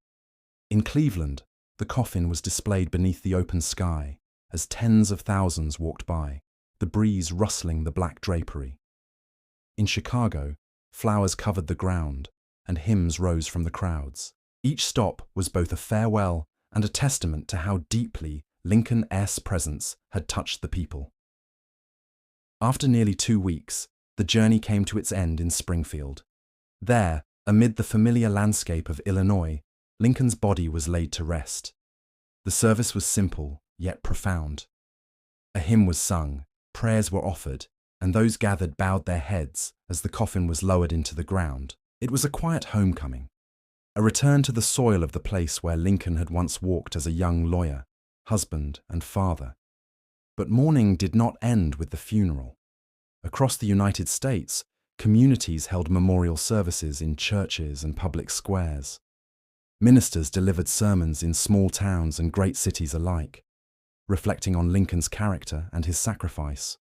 In Cleveland, the coffin was displayed beneath the open sky as tens of thousands walked by, the breeze rustling the black drapery. In Chicago, flowers covered the ground, and hymns rose from the crowds. Each stop was both a farewell and a testament to how deeply Lincoln's presence had touched the people. After nearly 2 weeks, the journey came to its end in Springfield. There, amid the familiar landscape of Illinois, Lincoln's body was laid to rest. The service was simple, yet profound. A hymn was sung, prayers were offered, and those gathered bowed their heads as the coffin was lowered into the ground. It was a quiet homecoming, a return to the soil of the place where Lincoln had once walked as a young lawyer, husband, and father. But mourning did not end with the funeral. Across the United States, communities held memorial services in churches and public squares. Ministers delivered sermons in small towns and great cities alike, reflecting on Lincoln's character and his sacrifice.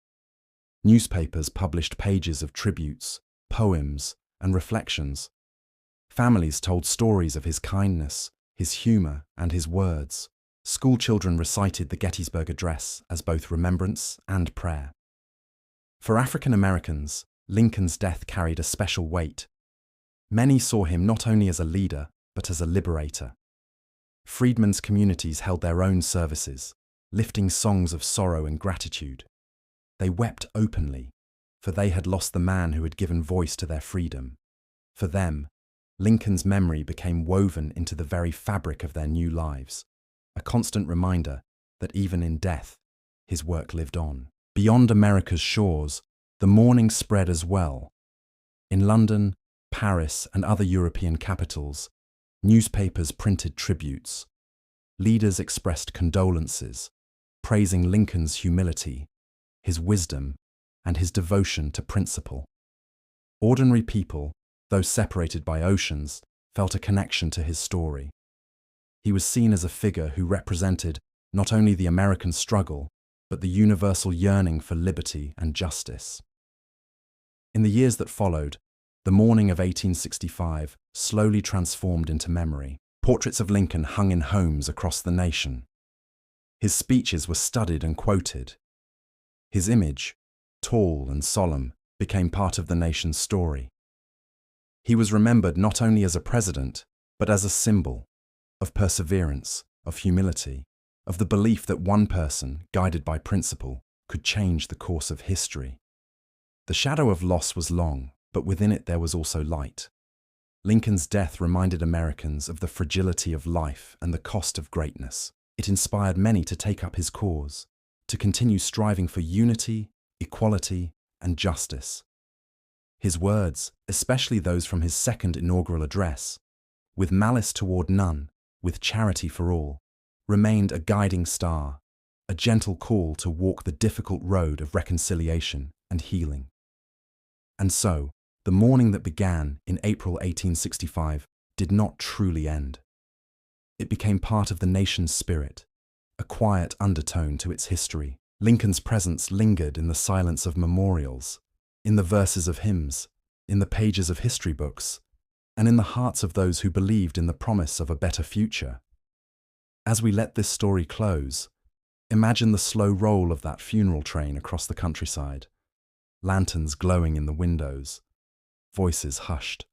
Newspapers published pages of tributes, poems, and reflections. Families told stories of his kindness, his humor, and his words. Schoolchildren recited the Gettysburg Address as both remembrance and prayer. For African Americans, Lincoln's death carried a special weight. Many saw him not only as a leader, but as a liberator. Freedmen's communities held their own services, lifting songs of sorrow and gratitude. They wept openly, for they had lost the man who had given voice to their freedom. For them, Lincoln's memory became woven into the very fabric of their new lives, a constant reminder that even in death, his work lived on. Beyond America's shores, the mourning spread as well. In London, Paris, and other European capitals, newspapers printed tributes. Leaders expressed condolences, praising Lincoln's humility, his wisdom, and his devotion to principle. Ordinary people, though separated by oceans, felt a connection to his story. He was seen as a figure who represented not only the American struggle, but the universal yearning for liberty and justice. In the years that followed, the mourning of 1865 slowly transformed into memory. Portraits of Lincoln hung in homes across the nation. His speeches were studied and quoted. His image, tall and solemn, became part of the nation's story. He was remembered not only as a president, but as a symbol of perseverance, of humility, of the belief that one person, guided by principle, could change the course of history. The shadow of loss was long, but within it there was also light. Lincoln's death reminded Americans of the fragility of life and the cost of greatness. It inspired many to take up his cause, to continue striving for unity, equality, and justice. His words, especially those from his second inaugural address, "With malice toward none, with charity for all," remained a guiding star, a gentle call to walk the difficult road of reconciliation and healing. And so, the mourning that began in April 1865 did not truly end. It became part of the nation's spirit, a quiet undertone to its history. Lincoln's presence lingered in the silence of memorials, in the verses of hymns, in the pages of history books, and in the hearts of those who believed in the promise of a better future. As we let this story close, imagine the slow roll of that funeral train across the countryside, lanterns glowing in the windows, voices hushed,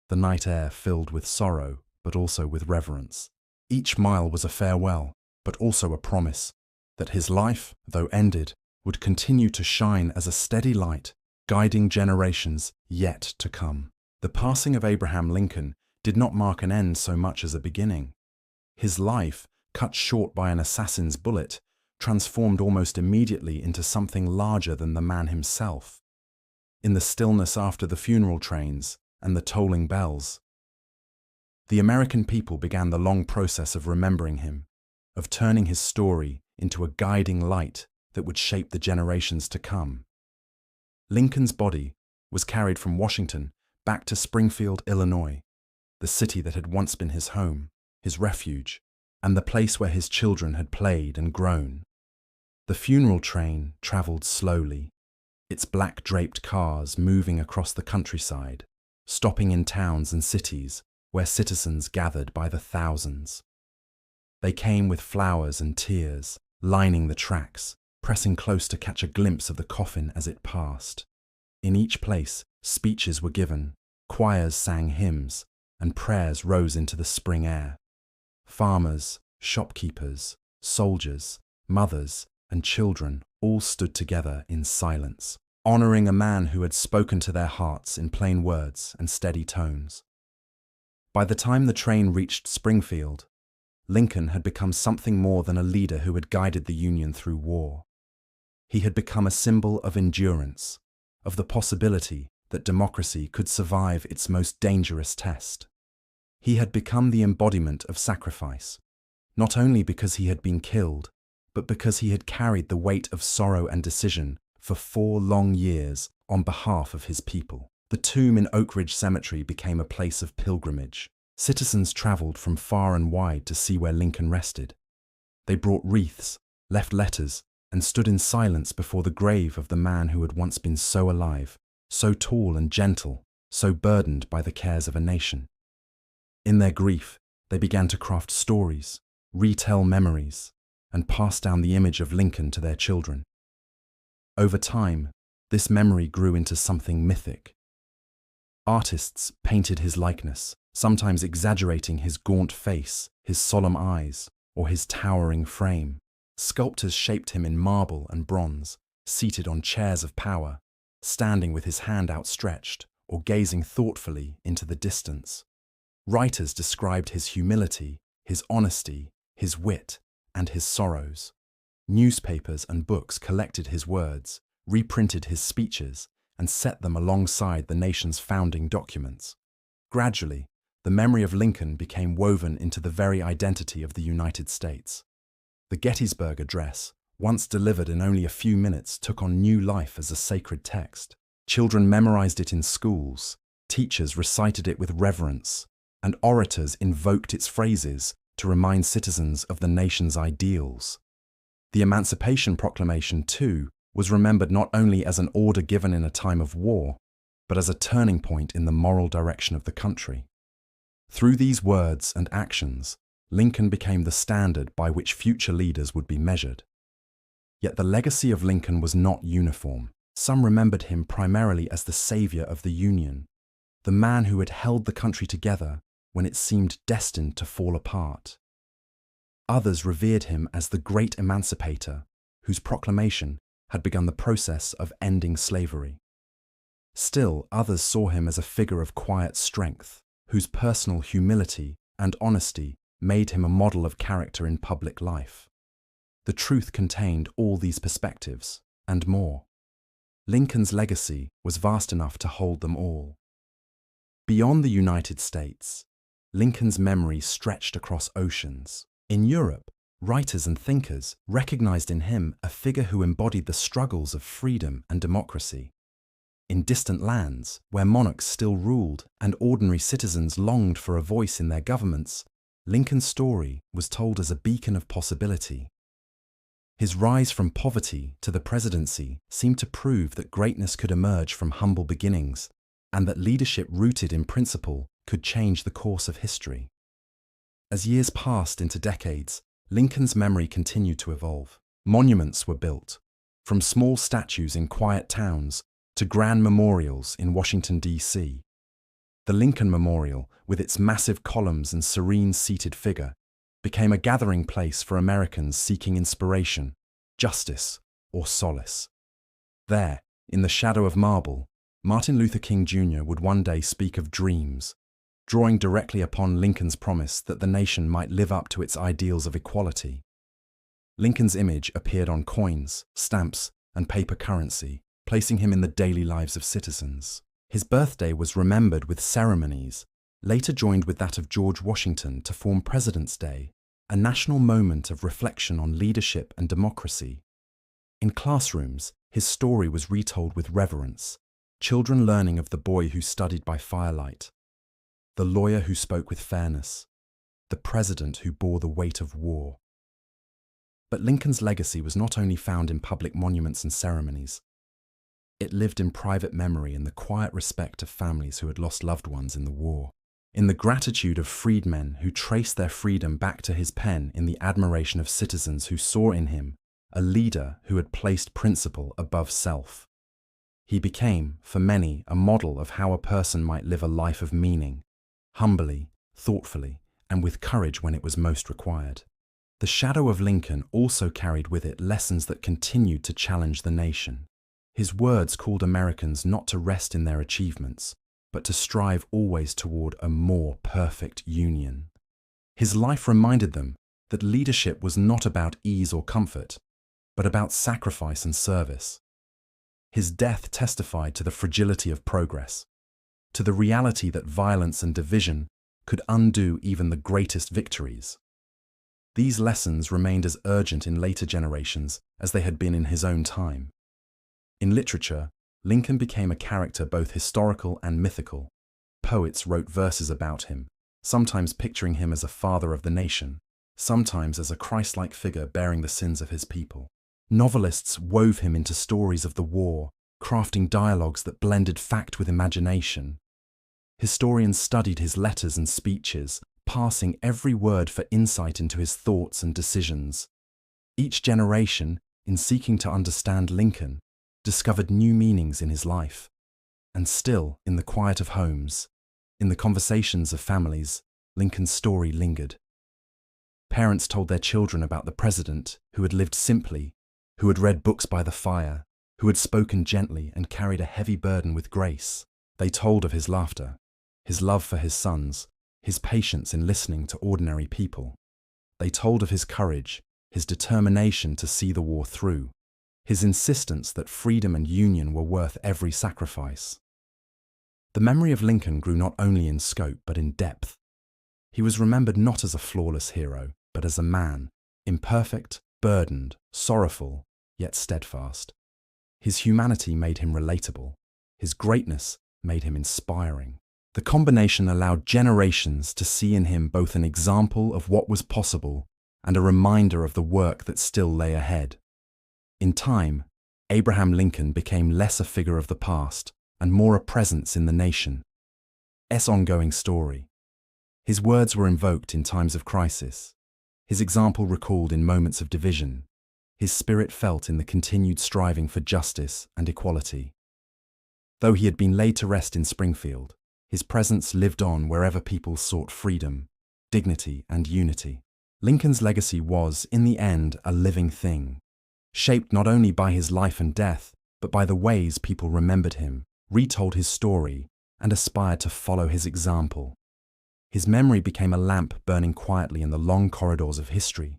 the night air filled with sorrow, but also with reverence. Each mile was a farewell, but also a promise that his life, though ended, would continue to shine as a steady light, guiding generations yet to come. The passing of Abraham Lincoln did not mark an end so much as a beginning. His life, cut short by an assassin's bullet, transformed almost immediately into something larger than the man himself. In the stillness after the funeral trains and the tolling bells, the American people began the long process of remembering him, of turning his story into a guiding light that would shape the generations to come. Lincoln's body was carried from Washington back to Springfield, Illinois, the city that had once been his home, his refuge, and the place where his children had played and grown. The funeral train traveled slowly, its black-draped cars moving across the countryside, stopping in towns and cities where citizens gathered by the thousands. They came with flowers and tears, lining the tracks, pressing close to catch a glimpse of the coffin as it passed. In each place, speeches were given, choirs sang hymns, and prayers rose into the spring air. Farmers, shopkeepers, soldiers, mothers, and children all stood together in silence, honoring a man who had spoken to their hearts in plain words and steady tones. By the time the train reached Springfield, Lincoln had become something more than a leader who had guided the Union through war. He had become a symbol of endurance, of the possibility that democracy could survive its most dangerous test. He had become the embodiment of sacrifice, not only because he had been killed, but because he had carried the weight of sorrow and decision for 4 long years on behalf of his people. The tomb in Oak Ridge Cemetery became a place of pilgrimage. Citizens traveled from far and wide to see where Lincoln rested. They brought wreaths, left letters, and stood in silence before the grave of the man who had once been so alive, so tall and gentle, so burdened by the cares of a nation. In their grief, they began to craft stories, retell memories, and pass down the image of Lincoln to their children. Over time, this memory grew into something mythic. Artists painted his likeness, sometimes exaggerating his gaunt face, his solemn eyes, or his towering frame. Sculptors shaped him in marble and bronze, seated on chairs of power, standing with his hand outstretched, or gazing thoughtfully into the distance. Writers described his humility, his honesty, his wit, and his sorrows. Newspapers and books collected his words, reprinted his speeches, and set them alongside the nation's founding documents. Gradually, the memory of Lincoln became woven into the very identity of the United States. The Gettysburg Address, once delivered in only a few minutes, took on new life as a sacred text. Children memorized it in schools, teachers recited it with reverence, and orators invoked its phrases to remind citizens of the nation's ideals. The Emancipation Proclamation, too, was remembered not only as an order given in a time of war, but as a turning point in the moral direction of the country. Through these words and actions, Lincoln became the standard by which future leaders would be measured. Yet the legacy of Lincoln was not uniform. Some remembered him primarily as the savior of the Union, the man who had held the country together when it seemed destined to fall apart. Others revered him as the great emancipator, whose proclamation had begun the process of ending slavery. Still, others saw him as a figure of quiet strength, whose personal humility and honesty made him a model of character in public life. The truth contained all these perspectives, and more. Lincoln's legacy was vast enough to hold them all. Beyond the United States, Lincoln's memory stretched across oceans. In Europe, writers and thinkers recognized in him a figure who embodied the struggles of freedom and democracy. In distant lands, where monarchs still ruled and ordinary citizens longed for a voice in their governments, Lincoln's story was told as a beacon of possibility. His rise from poverty to the presidency seemed to prove that greatness could emerge from humble beginnings, and that leadership rooted in principle could change the course of history. As years passed into decades, Lincoln's memory continued to evolve. Monuments were built, from small statues in quiet towns to grand memorials in Washington, D.C. The Lincoln Memorial, with its massive columns and serene seated figure, became a gathering place for Americans seeking inspiration, justice, or solace. There, in the shadow of marble, Martin Luther King Jr. would one day speak of dreams, drawing directly upon Lincoln's promise that the nation might live up to its ideals of equality. Lincoln's image appeared on coins, stamps, and paper currency, placing him in the daily lives of citizens. His birthday was remembered with ceremonies, later joined with that of George Washington to form President's Day, a national moment of reflection on leadership and democracy. In classrooms, his story was retold with reverence, children learning of the boy who studied by firelight, the lawyer who spoke with fairness, the president who bore the weight of war. But Lincoln's legacy was not only found in public monuments and ceremonies. It lived in private memory in the quiet respect of families who had lost loved ones in the war, in the gratitude of freedmen who traced their freedom back to his pen, in the admiration of citizens who saw in him a leader who had placed principle above self. He became, for many, a model of how a person might live a life of meaning, humbly, thoughtfully, and with courage when it was most required. The shadow of Lincoln also carried with it lessons that continued to challenge the nation. His words called Americans not to rest in their achievements, but to strive always toward a more perfect union. His life reminded them that leadership was not about ease or comfort, but about sacrifice and service. His death testified to the fragility of progress, to the reality that violence and division could undo even the greatest victories. These lessons remained as urgent in later generations as they had been in his own time. In literature, Lincoln became a character both historical and mythical. Poets wrote verses about him, sometimes picturing him as a father of the nation, sometimes as a Christ-like figure bearing the sins of his people. Novelists wove him into stories of the war, crafting dialogues that blended fact with imagination. Historians studied his letters and speeches, parsing every word for insight into his thoughts and decisions. Each generation, in seeking to understand Lincoln, discovered new meanings in his life. And still, in the quiet of homes, in the conversations of families, Lincoln's story lingered. Parents told their children about the president who had lived simply, who had read books by the fire, who had spoken gently and carried a heavy burden with grace. They told of his laughter, his love for his sons, his patience in listening to ordinary people. They told of his courage, his determination to see the war through, his insistence that freedom and union were worth every sacrifice. The memory of Lincoln grew not only in scope but in depth. He was remembered not as a flawless hero, but as a man, imperfect, burdened, sorrowful, yet steadfast. His humanity made him relatable. His greatness made him inspiring. The combination allowed generations to see in him both an example of what was possible and a reminder of the work that still lay ahead. In time, Abraham Lincoln became less a figure of the past and more a presence in the nation's ongoing story. His words were invoked in times of crisis, his example recalled in moments of division, his spirit felt in the continued striving for justice and equality. Though he had been laid to rest in Springfield, his presence lived on wherever people sought freedom, dignity, and unity. Lincoln's legacy was, in the end, a living thing, shaped not only by his life and death, but by the ways people remembered him, retold his story, and aspired to follow his example. His memory became a lamp burning quietly in the long corridors of history,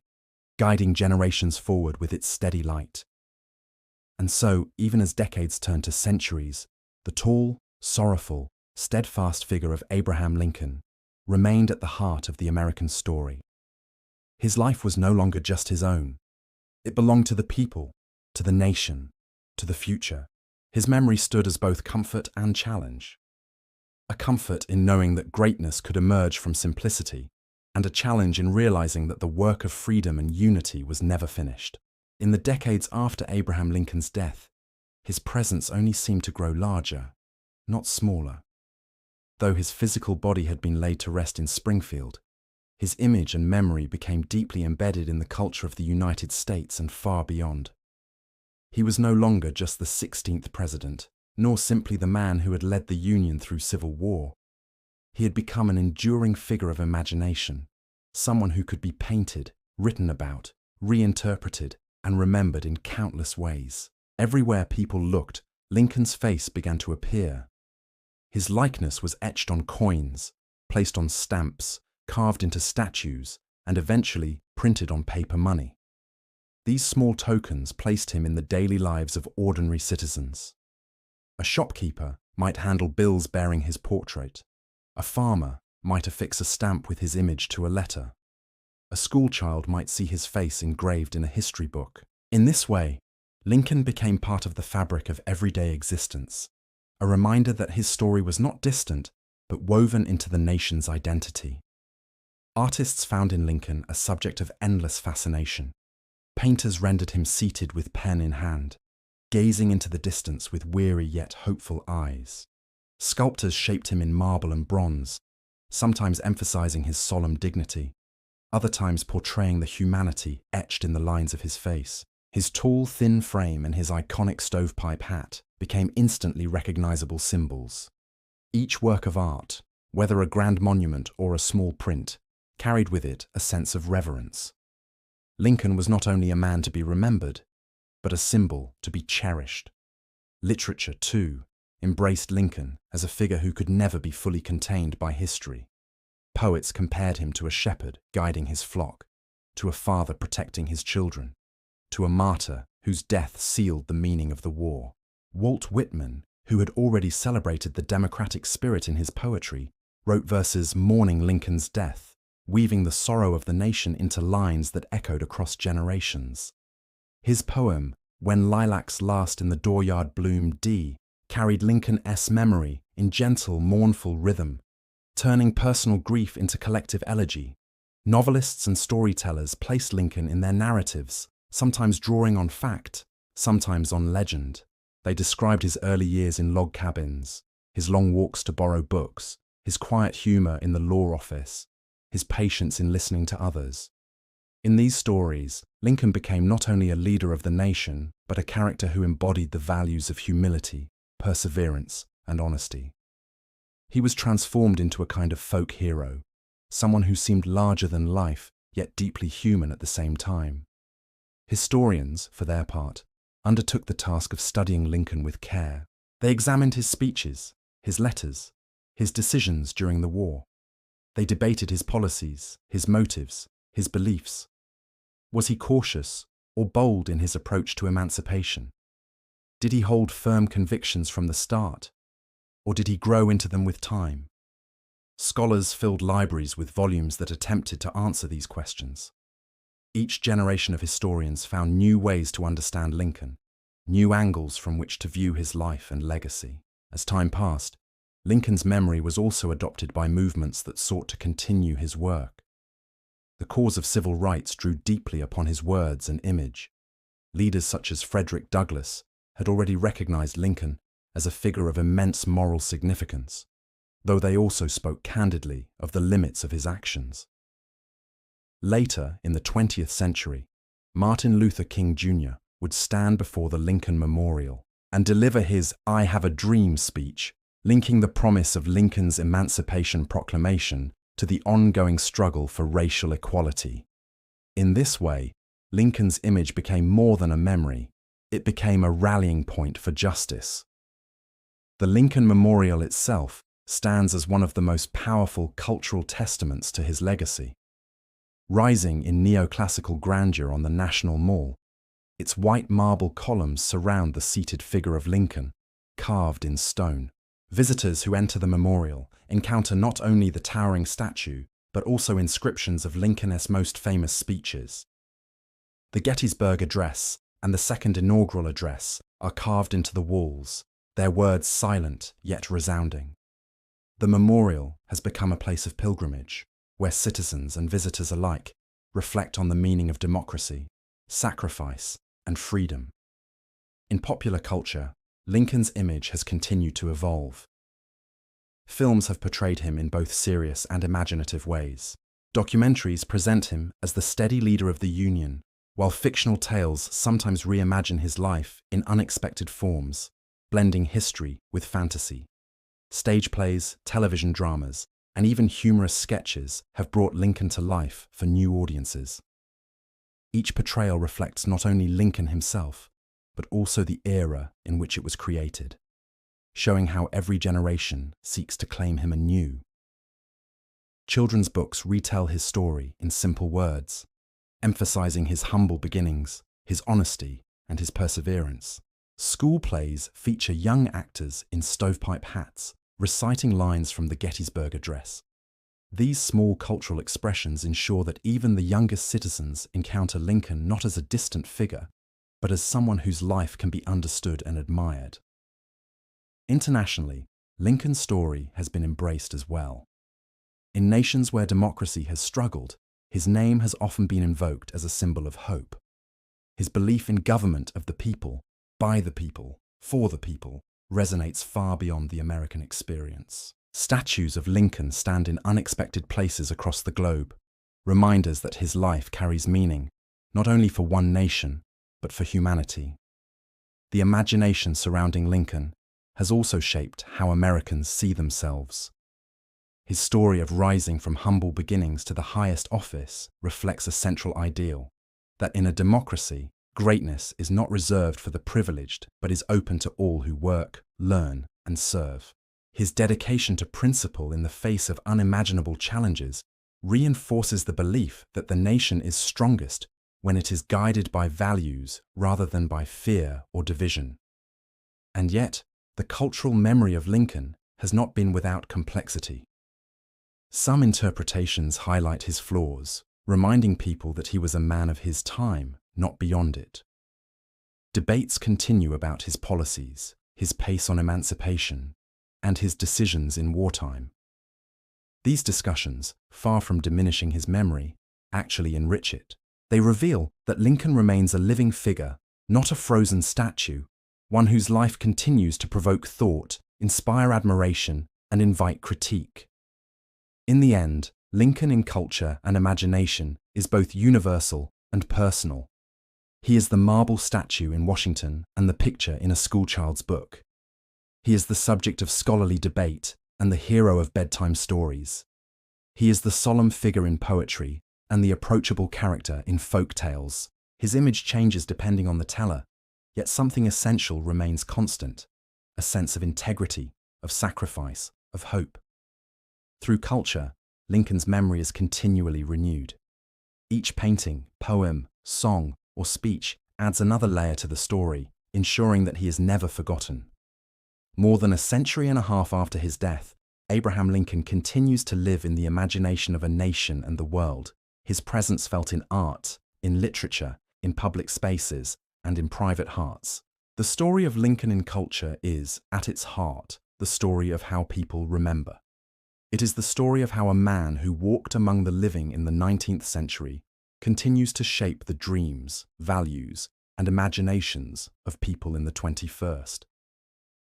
guiding generations forward with its steady light. And so, even as decades turned to centuries, the tall, sorrowful, steadfast figure of Abraham Lincoln remained at the heart of the American story. His life was no longer just his own. It belonged to the people, to the nation, to the future. His memory stood as both comfort and challenge. A comfort in knowing that greatness could emerge from simplicity, and a challenge in realizing that the work of freedom and unity was never finished. In the decades after Abraham Lincoln's death, his presence only seemed to grow larger, not smaller. Though his physical body had been laid to rest in Springfield, his image and memory became deeply embedded in the culture of the United States and far beyond. He was no longer just the 16th president, nor simply the man who had led the Union through civil war. He had become an enduring figure of imagination, someone who could be painted, written about, reinterpreted, and remembered in countless ways. Everywhere people looked, Lincoln's face began to appear. His likeness was etched on coins, placed on stamps, carved into statues, and eventually printed on paper money. These small tokens placed him in the daily lives of ordinary citizens. A shopkeeper might handle bills bearing his portrait. A farmer might affix a stamp with his image to a letter. A schoolchild might see his face engraved in a history book. In this way, Lincoln became part of the fabric of everyday existence, a reminder that his story was not distant, but woven into the nation's identity. Artists found in Lincoln a subject of endless fascination. Painters rendered him seated with pen in hand, gazing into the distance with weary yet hopeful eyes. Sculptors shaped him in marble and bronze, sometimes emphasizing his solemn dignity, other times portraying the humanity etched in the lines of his face. His tall, thin frame and his iconic stovepipe hat became instantly recognizable symbols. Each work of art, whether a grand monument or a small print, carried with it a sense of reverence. Lincoln was not only a man to be remembered, but a symbol to be cherished. Literature, too, embraced Lincoln as a figure who could never be fully contained by history. Poets compared him to a shepherd guiding his flock, to a father protecting his children, to a martyr whose death sealed the meaning of the war. Walt Whitman, who had already celebrated the democratic spirit in his poetry, wrote verses mourning Lincoln's death, weaving the sorrow of the nation into lines that echoed across generations. His poem, When Lilacs Last in the Dooryard Bloom D, carried Lincoln's memory in gentle, mournful rhythm, turning personal grief into collective elegy. Novelists and storytellers placed Lincoln in their narratives, sometimes drawing on fact, sometimes on legend. They described his early years in log cabins, his long walks to borrow books, his quiet humor in the law office, his patience in listening to others. In these stories, Lincoln became not only a leader of the nation, but a character who embodied the values of humility, perseverance, and honesty. He was transformed into a kind of folk hero, someone who seemed larger than life, yet deeply human at the same time. Historians, for their part, undertook the task of studying Lincoln with care. They examined his speeches, his letters, his decisions during the war. They debated his policies, his motives, his beliefs. Was he cautious or bold in his approach to emancipation? Did he hold firm convictions from the start, or did he grow into them with time? Scholars filled libraries with volumes that attempted to answer these questions. Each generation of historians found new ways to understand Lincoln, new angles from which to view his life and legacy. As time passed, Lincoln's memory was also adopted by movements that sought to continue his work. The cause of civil rights drew deeply upon his words and image. Leaders such as Frederick Douglass had already recognized Lincoln as a figure of immense moral significance, though they also spoke candidly of the limits of his actions. Later, in the 20th century, Martin Luther King Jr. would stand before the Lincoln Memorial and deliver his "I Have a Dream" speech, linking the promise of Lincoln's Emancipation Proclamation to the ongoing struggle for racial equality. In this way, Lincoln's image became more than a memory, it became a rallying point for justice. The Lincoln Memorial itself stands as one of the most powerful cultural testaments to his legacy. Rising in neoclassical grandeur on the National Mall, its white marble columns surround the seated figure of Lincoln, carved in stone. Visitors who enter the memorial encounter not only the towering statue, but also inscriptions of Lincoln's most famous speeches. The Gettysburg Address and the Second Inaugural Address are carved into the walls, their words silent yet resounding. The memorial has become a place of pilgrimage, where citizens and visitors alike reflect on the meaning of democracy, sacrifice, and freedom. In popular culture, Lincoln's image has continued to evolve. Films have portrayed him in both serious and imaginative ways. Documentaries present him as the steady leader of the Union, while fictional tales sometimes reimagine his life in unexpected forms, blending history with fantasy. Stage plays, television dramas, and even humorous sketches have brought Lincoln to life for new audiences. Each portrayal reflects not only Lincoln himself, but also the era in which it was created, showing how every generation seeks to claim him anew. Children's books retell his story in simple words, emphasizing his humble beginnings, his honesty, and his perseverance. School plays feature young actors in stovepipe hats, reciting lines from the Gettysburg Address. These small cultural expressions ensure that even the youngest citizens encounter Lincoln not as a distant figure, but as someone whose life can be understood and admired. Internationally, Lincoln's story has been embraced as well. In nations where democracy has struggled, his name has often been invoked as a symbol of hope. His belief in government of the people, by the people, for the people, resonates far beyond the American experience. Statues of Lincoln stand in unexpected places across the globe, reminders that his life carries meaning, not only for one nation, but for humanity. The imagination surrounding Lincoln has also shaped how Americans see themselves. His story of rising from humble beginnings to the highest office reflects a central ideal, that in a democracy, greatness is not reserved for the privileged, but is open to all who work, learn, and serve. His dedication to principle in the face of unimaginable challenges reinforces the belief that the nation is strongest when it is guided by values rather than by fear or division. And yet, the cultural memory of Lincoln has not been without complexity. Some interpretations highlight his flaws, reminding people that he was a man of his time, not beyond it. Debates continue about his policies, his pace on emancipation, and his decisions in wartime. These discussions, far from diminishing his memory, actually enrich it. They reveal that Lincoln remains a living figure, not a frozen statue, one whose life continues to provoke thought, inspire admiration, and invite critique. In the end, Lincoln in culture and imagination is both universal and personal. He is the marble statue in Washington and the picture in a schoolchild's book. He is the subject of scholarly debate and the hero of bedtime stories. He is the solemn figure in poetry and the approachable character in folk tales. His image changes depending on the teller, yet something essential remains constant: a sense of integrity, of sacrifice, of hope. Through culture, Lincoln's memory is continually renewed. Each painting, poem, song, or speech adds another layer to the story, ensuring that he is never forgotten. More than a century and a half after his death, Abraham Lincoln continues to live in the imagination of a nation and the world, his presence felt in art, in literature, in public spaces, and in private hearts. The story of Lincoln in culture is, at its heart, the story of how people remember. It is the story of how a man who walked among the living in the 19th century continues to shape the dreams, values, and imaginations of people in the 21st.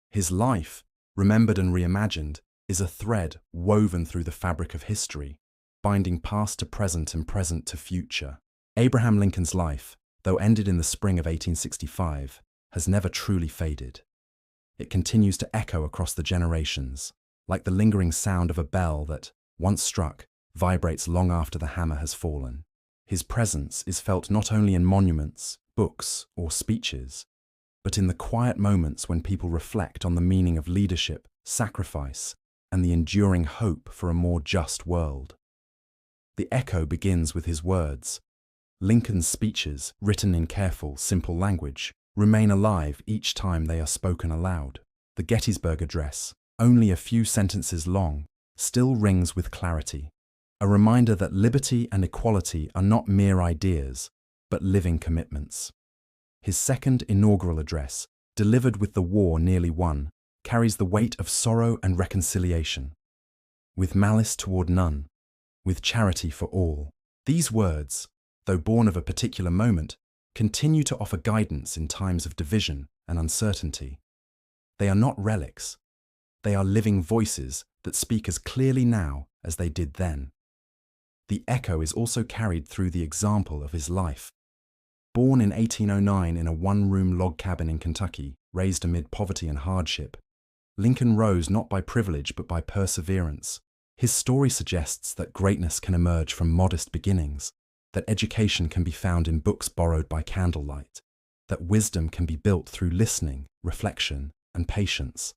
His life, remembered and reimagined, is a thread woven through the fabric of history, binding past to present and present to future. Abraham Lincoln's life, though ended in the spring of 1865, has never truly faded. It continues to echo across the generations, like the lingering sound of a bell that, once struck, vibrates long after the hammer has fallen. His presence is felt not only in monuments, books, or speeches, but in the quiet moments when people reflect on the meaning of leadership, sacrifice, and the enduring hope for a more just world. The echo begins with his words. Lincoln's speeches, written in careful, simple language, remain alive each time they are spoken aloud. The Gettysburg Address, only a few sentences long, still rings with clarity, a reminder that liberty and equality are not mere ideas, but living commitments. His second inaugural address, delivered with the war nearly won, carries the weight of sorrow and reconciliation. With malice toward none, with charity for all. These words, though born of a particular moment, continue to offer guidance in times of division and uncertainty. They are not relics. They are living voices that speak as clearly now as they did then. The echo is also carried through the example of his life. Born in 1809 in a one-room log cabin in Kentucky, raised amid poverty and hardship, Lincoln rose not by privilege but by perseverance. His story suggests that greatness can emerge from modest beginnings, that education can be found in books borrowed by candlelight, that wisdom can be built through listening, reflection, and patience.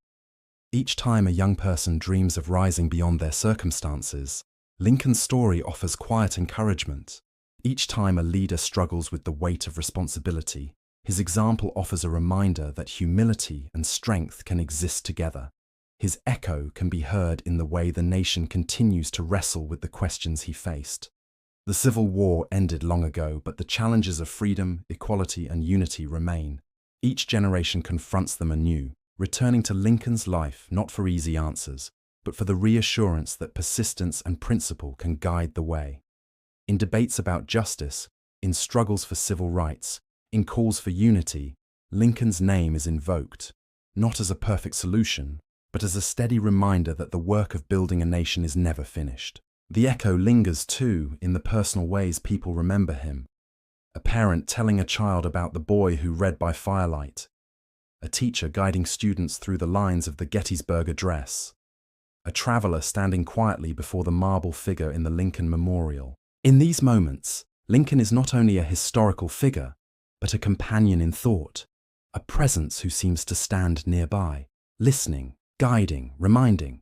Each time a young person dreams of rising beyond their circumstances, Lincoln's story offers quiet encouragement. Each time a leader struggles with the weight of responsibility, his example offers a reminder that humility and strength can exist together. His echo can be heard in the way the nation continues to wrestle with the questions he faced. The Civil War ended long ago, but the challenges of freedom, equality, and unity remain. Each generation confronts them anew, returning to Lincoln's life not for easy answers, but for the reassurance that persistence and principle can guide the way. In debates about justice, in struggles for civil rights, in calls for unity, Lincoln's name is invoked, not as a perfect solution, but as a steady reminder that the work of building a nation is never finished. The echo lingers too in the personal ways people remember him. A parent telling a child about the boy who read by firelight, a teacher guiding students through the lines of the Gettysburg Address, a traveler standing quietly before the marble figure in the Lincoln Memorial. In these moments, Lincoln is not only a historical figure, but a companion in thought, a presence who seems to stand nearby, listening, guiding, reminding.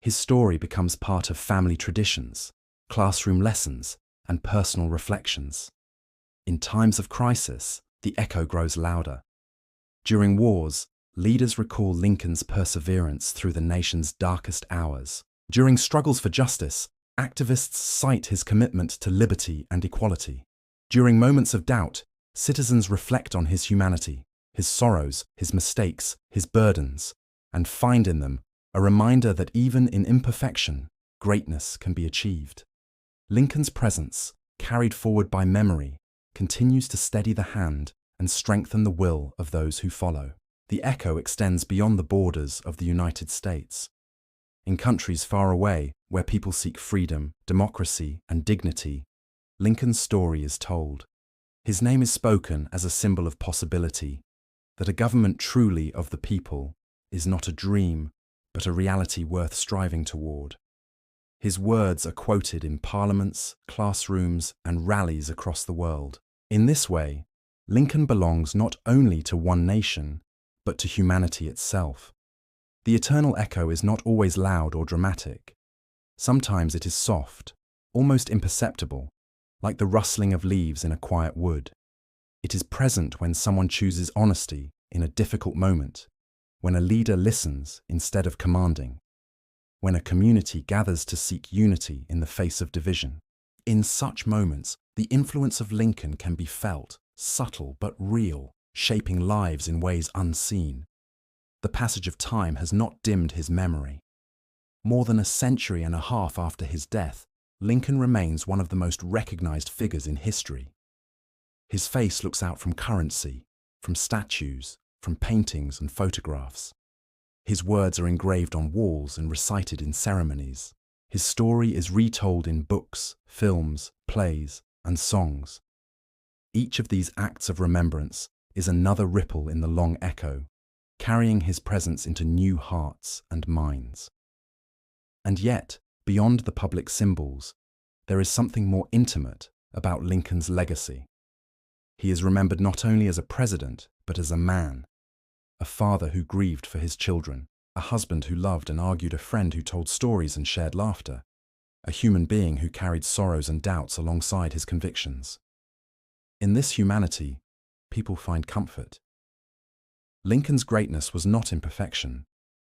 His story becomes part of family traditions, classroom lessons, and personal reflections. In times of crisis, the echo grows louder. During wars, leaders recall Lincoln's perseverance through the nation's darkest hours. During struggles for justice, activists cite his commitment to liberty and equality. During moments of doubt, citizens reflect on his humanity, his sorrows, his mistakes, his burdens, and find in them a reminder that even in imperfection, greatness can be achieved. Lincoln's presence, carried forward by memory, continues to steady the hand and strengthen the will of those who follow. The echo extends beyond the borders of the United States. In countries far away, where people seek freedom, democracy, and dignity, Lincoln's story is told. His name is spoken as a symbol of possibility, that a government truly of the people is not a dream, but a reality worth striving toward. His words are quoted in parliaments, classrooms, and rallies across the world. In this way, Lincoln belongs not only to one nation, but to humanity itself. The eternal echo is not always loud or dramatic. Sometimes it is soft, almost imperceptible, like the rustling of leaves in a quiet wood. It is present when someone chooses honesty in a difficult moment, when a leader listens instead of commanding, when a community gathers to seek unity in the face of division. In such moments, the influence of Lincoln can be felt, subtle but real, shaping lives in ways unseen. The passage of time has not dimmed his memory. More than a century and a half after his death, Lincoln remains one of the most recognized figures in history. His face looks out from currency, from statues, from paintings and photographs. His words are engraved on walls and recited in ceremonies. His story is retold in books, films, plays, and songs. Each of these acts of remembrance is another ripple in the long echo, carrying his presence into new hearts and minds. And yet, beyond the public symbols, there is something more intimate about Lincoln's legacy. He is remembered not only as a president, but as a man, a father who grieved for his children, a husband who loved and argued, a friend who told stories and shared laughter, a human being who carried sorrows and doubts alongside his convictions. In this humanity, people find comfort. Lincoln's greatness was not in perfection,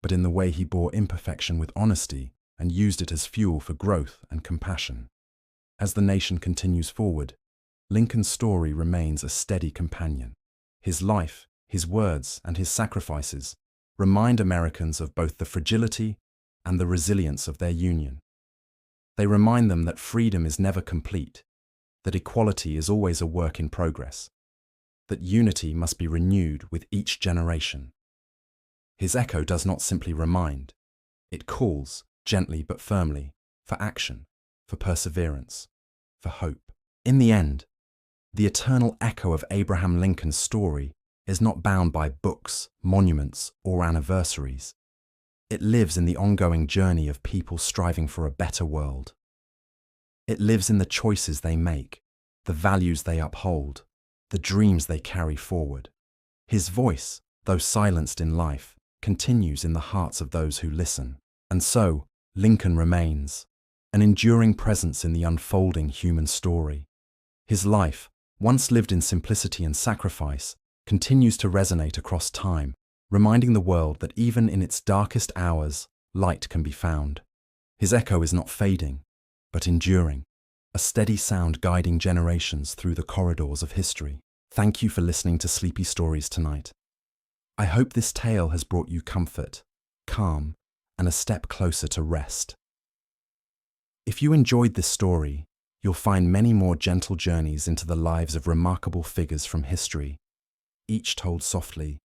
but in the way he bore imperfection with honesty and used it as fuel for growth and compassion. As the nation continues forward, Lincoln's story remains a steady companion. His life, his words, and his sacrifices remind Americans of both the fragility and the resilience of their union. They remind them that freedom is never complete, that equality is always a work in progress, that unity must be renewed with each generation. His echo does not simply remind, it calls, gently but firmly, for action, for perseverance, for hope. In the end, the eternal echo of Abraham Lincoln's story is not bound by books, monuments, or anniversaries. It lives in the ongoing journey of people striving for a better world. It lives in the choices they make, the values they uphold, the dreams they carry forward. His voice, though silenced in life, continues in the hearts of those who listen. And so, Lincoln remains, an enduring presence in the unfolding human story. His life, once lived in simplicity and sacrifice, continues to resonate across time, reminding the world that even in its darkest hours, light can be found. His echo is not fading, but enduring, a steady sound guiding generations through the corridors of history. Thank you for listening to Sleepy Stories tonight. I hope this tale has brought you comfort, calm, and a step closer to rest. If you enjoyed this story, you'll find many more gentle journeys into the lives of remarkable figures from history, each told softly,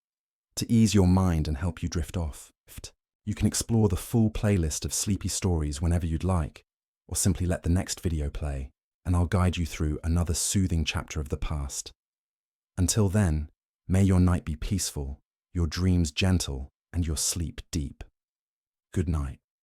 to ease your mind and help you drift off. You can explore the full playlist of Sleepy Stories whenever you'd like, or simply let the next video play, and I'll guide you through another soothing chapter of the past. Until then, may your night be peaceful, your dreams gentle, and your sleep deep. Good night.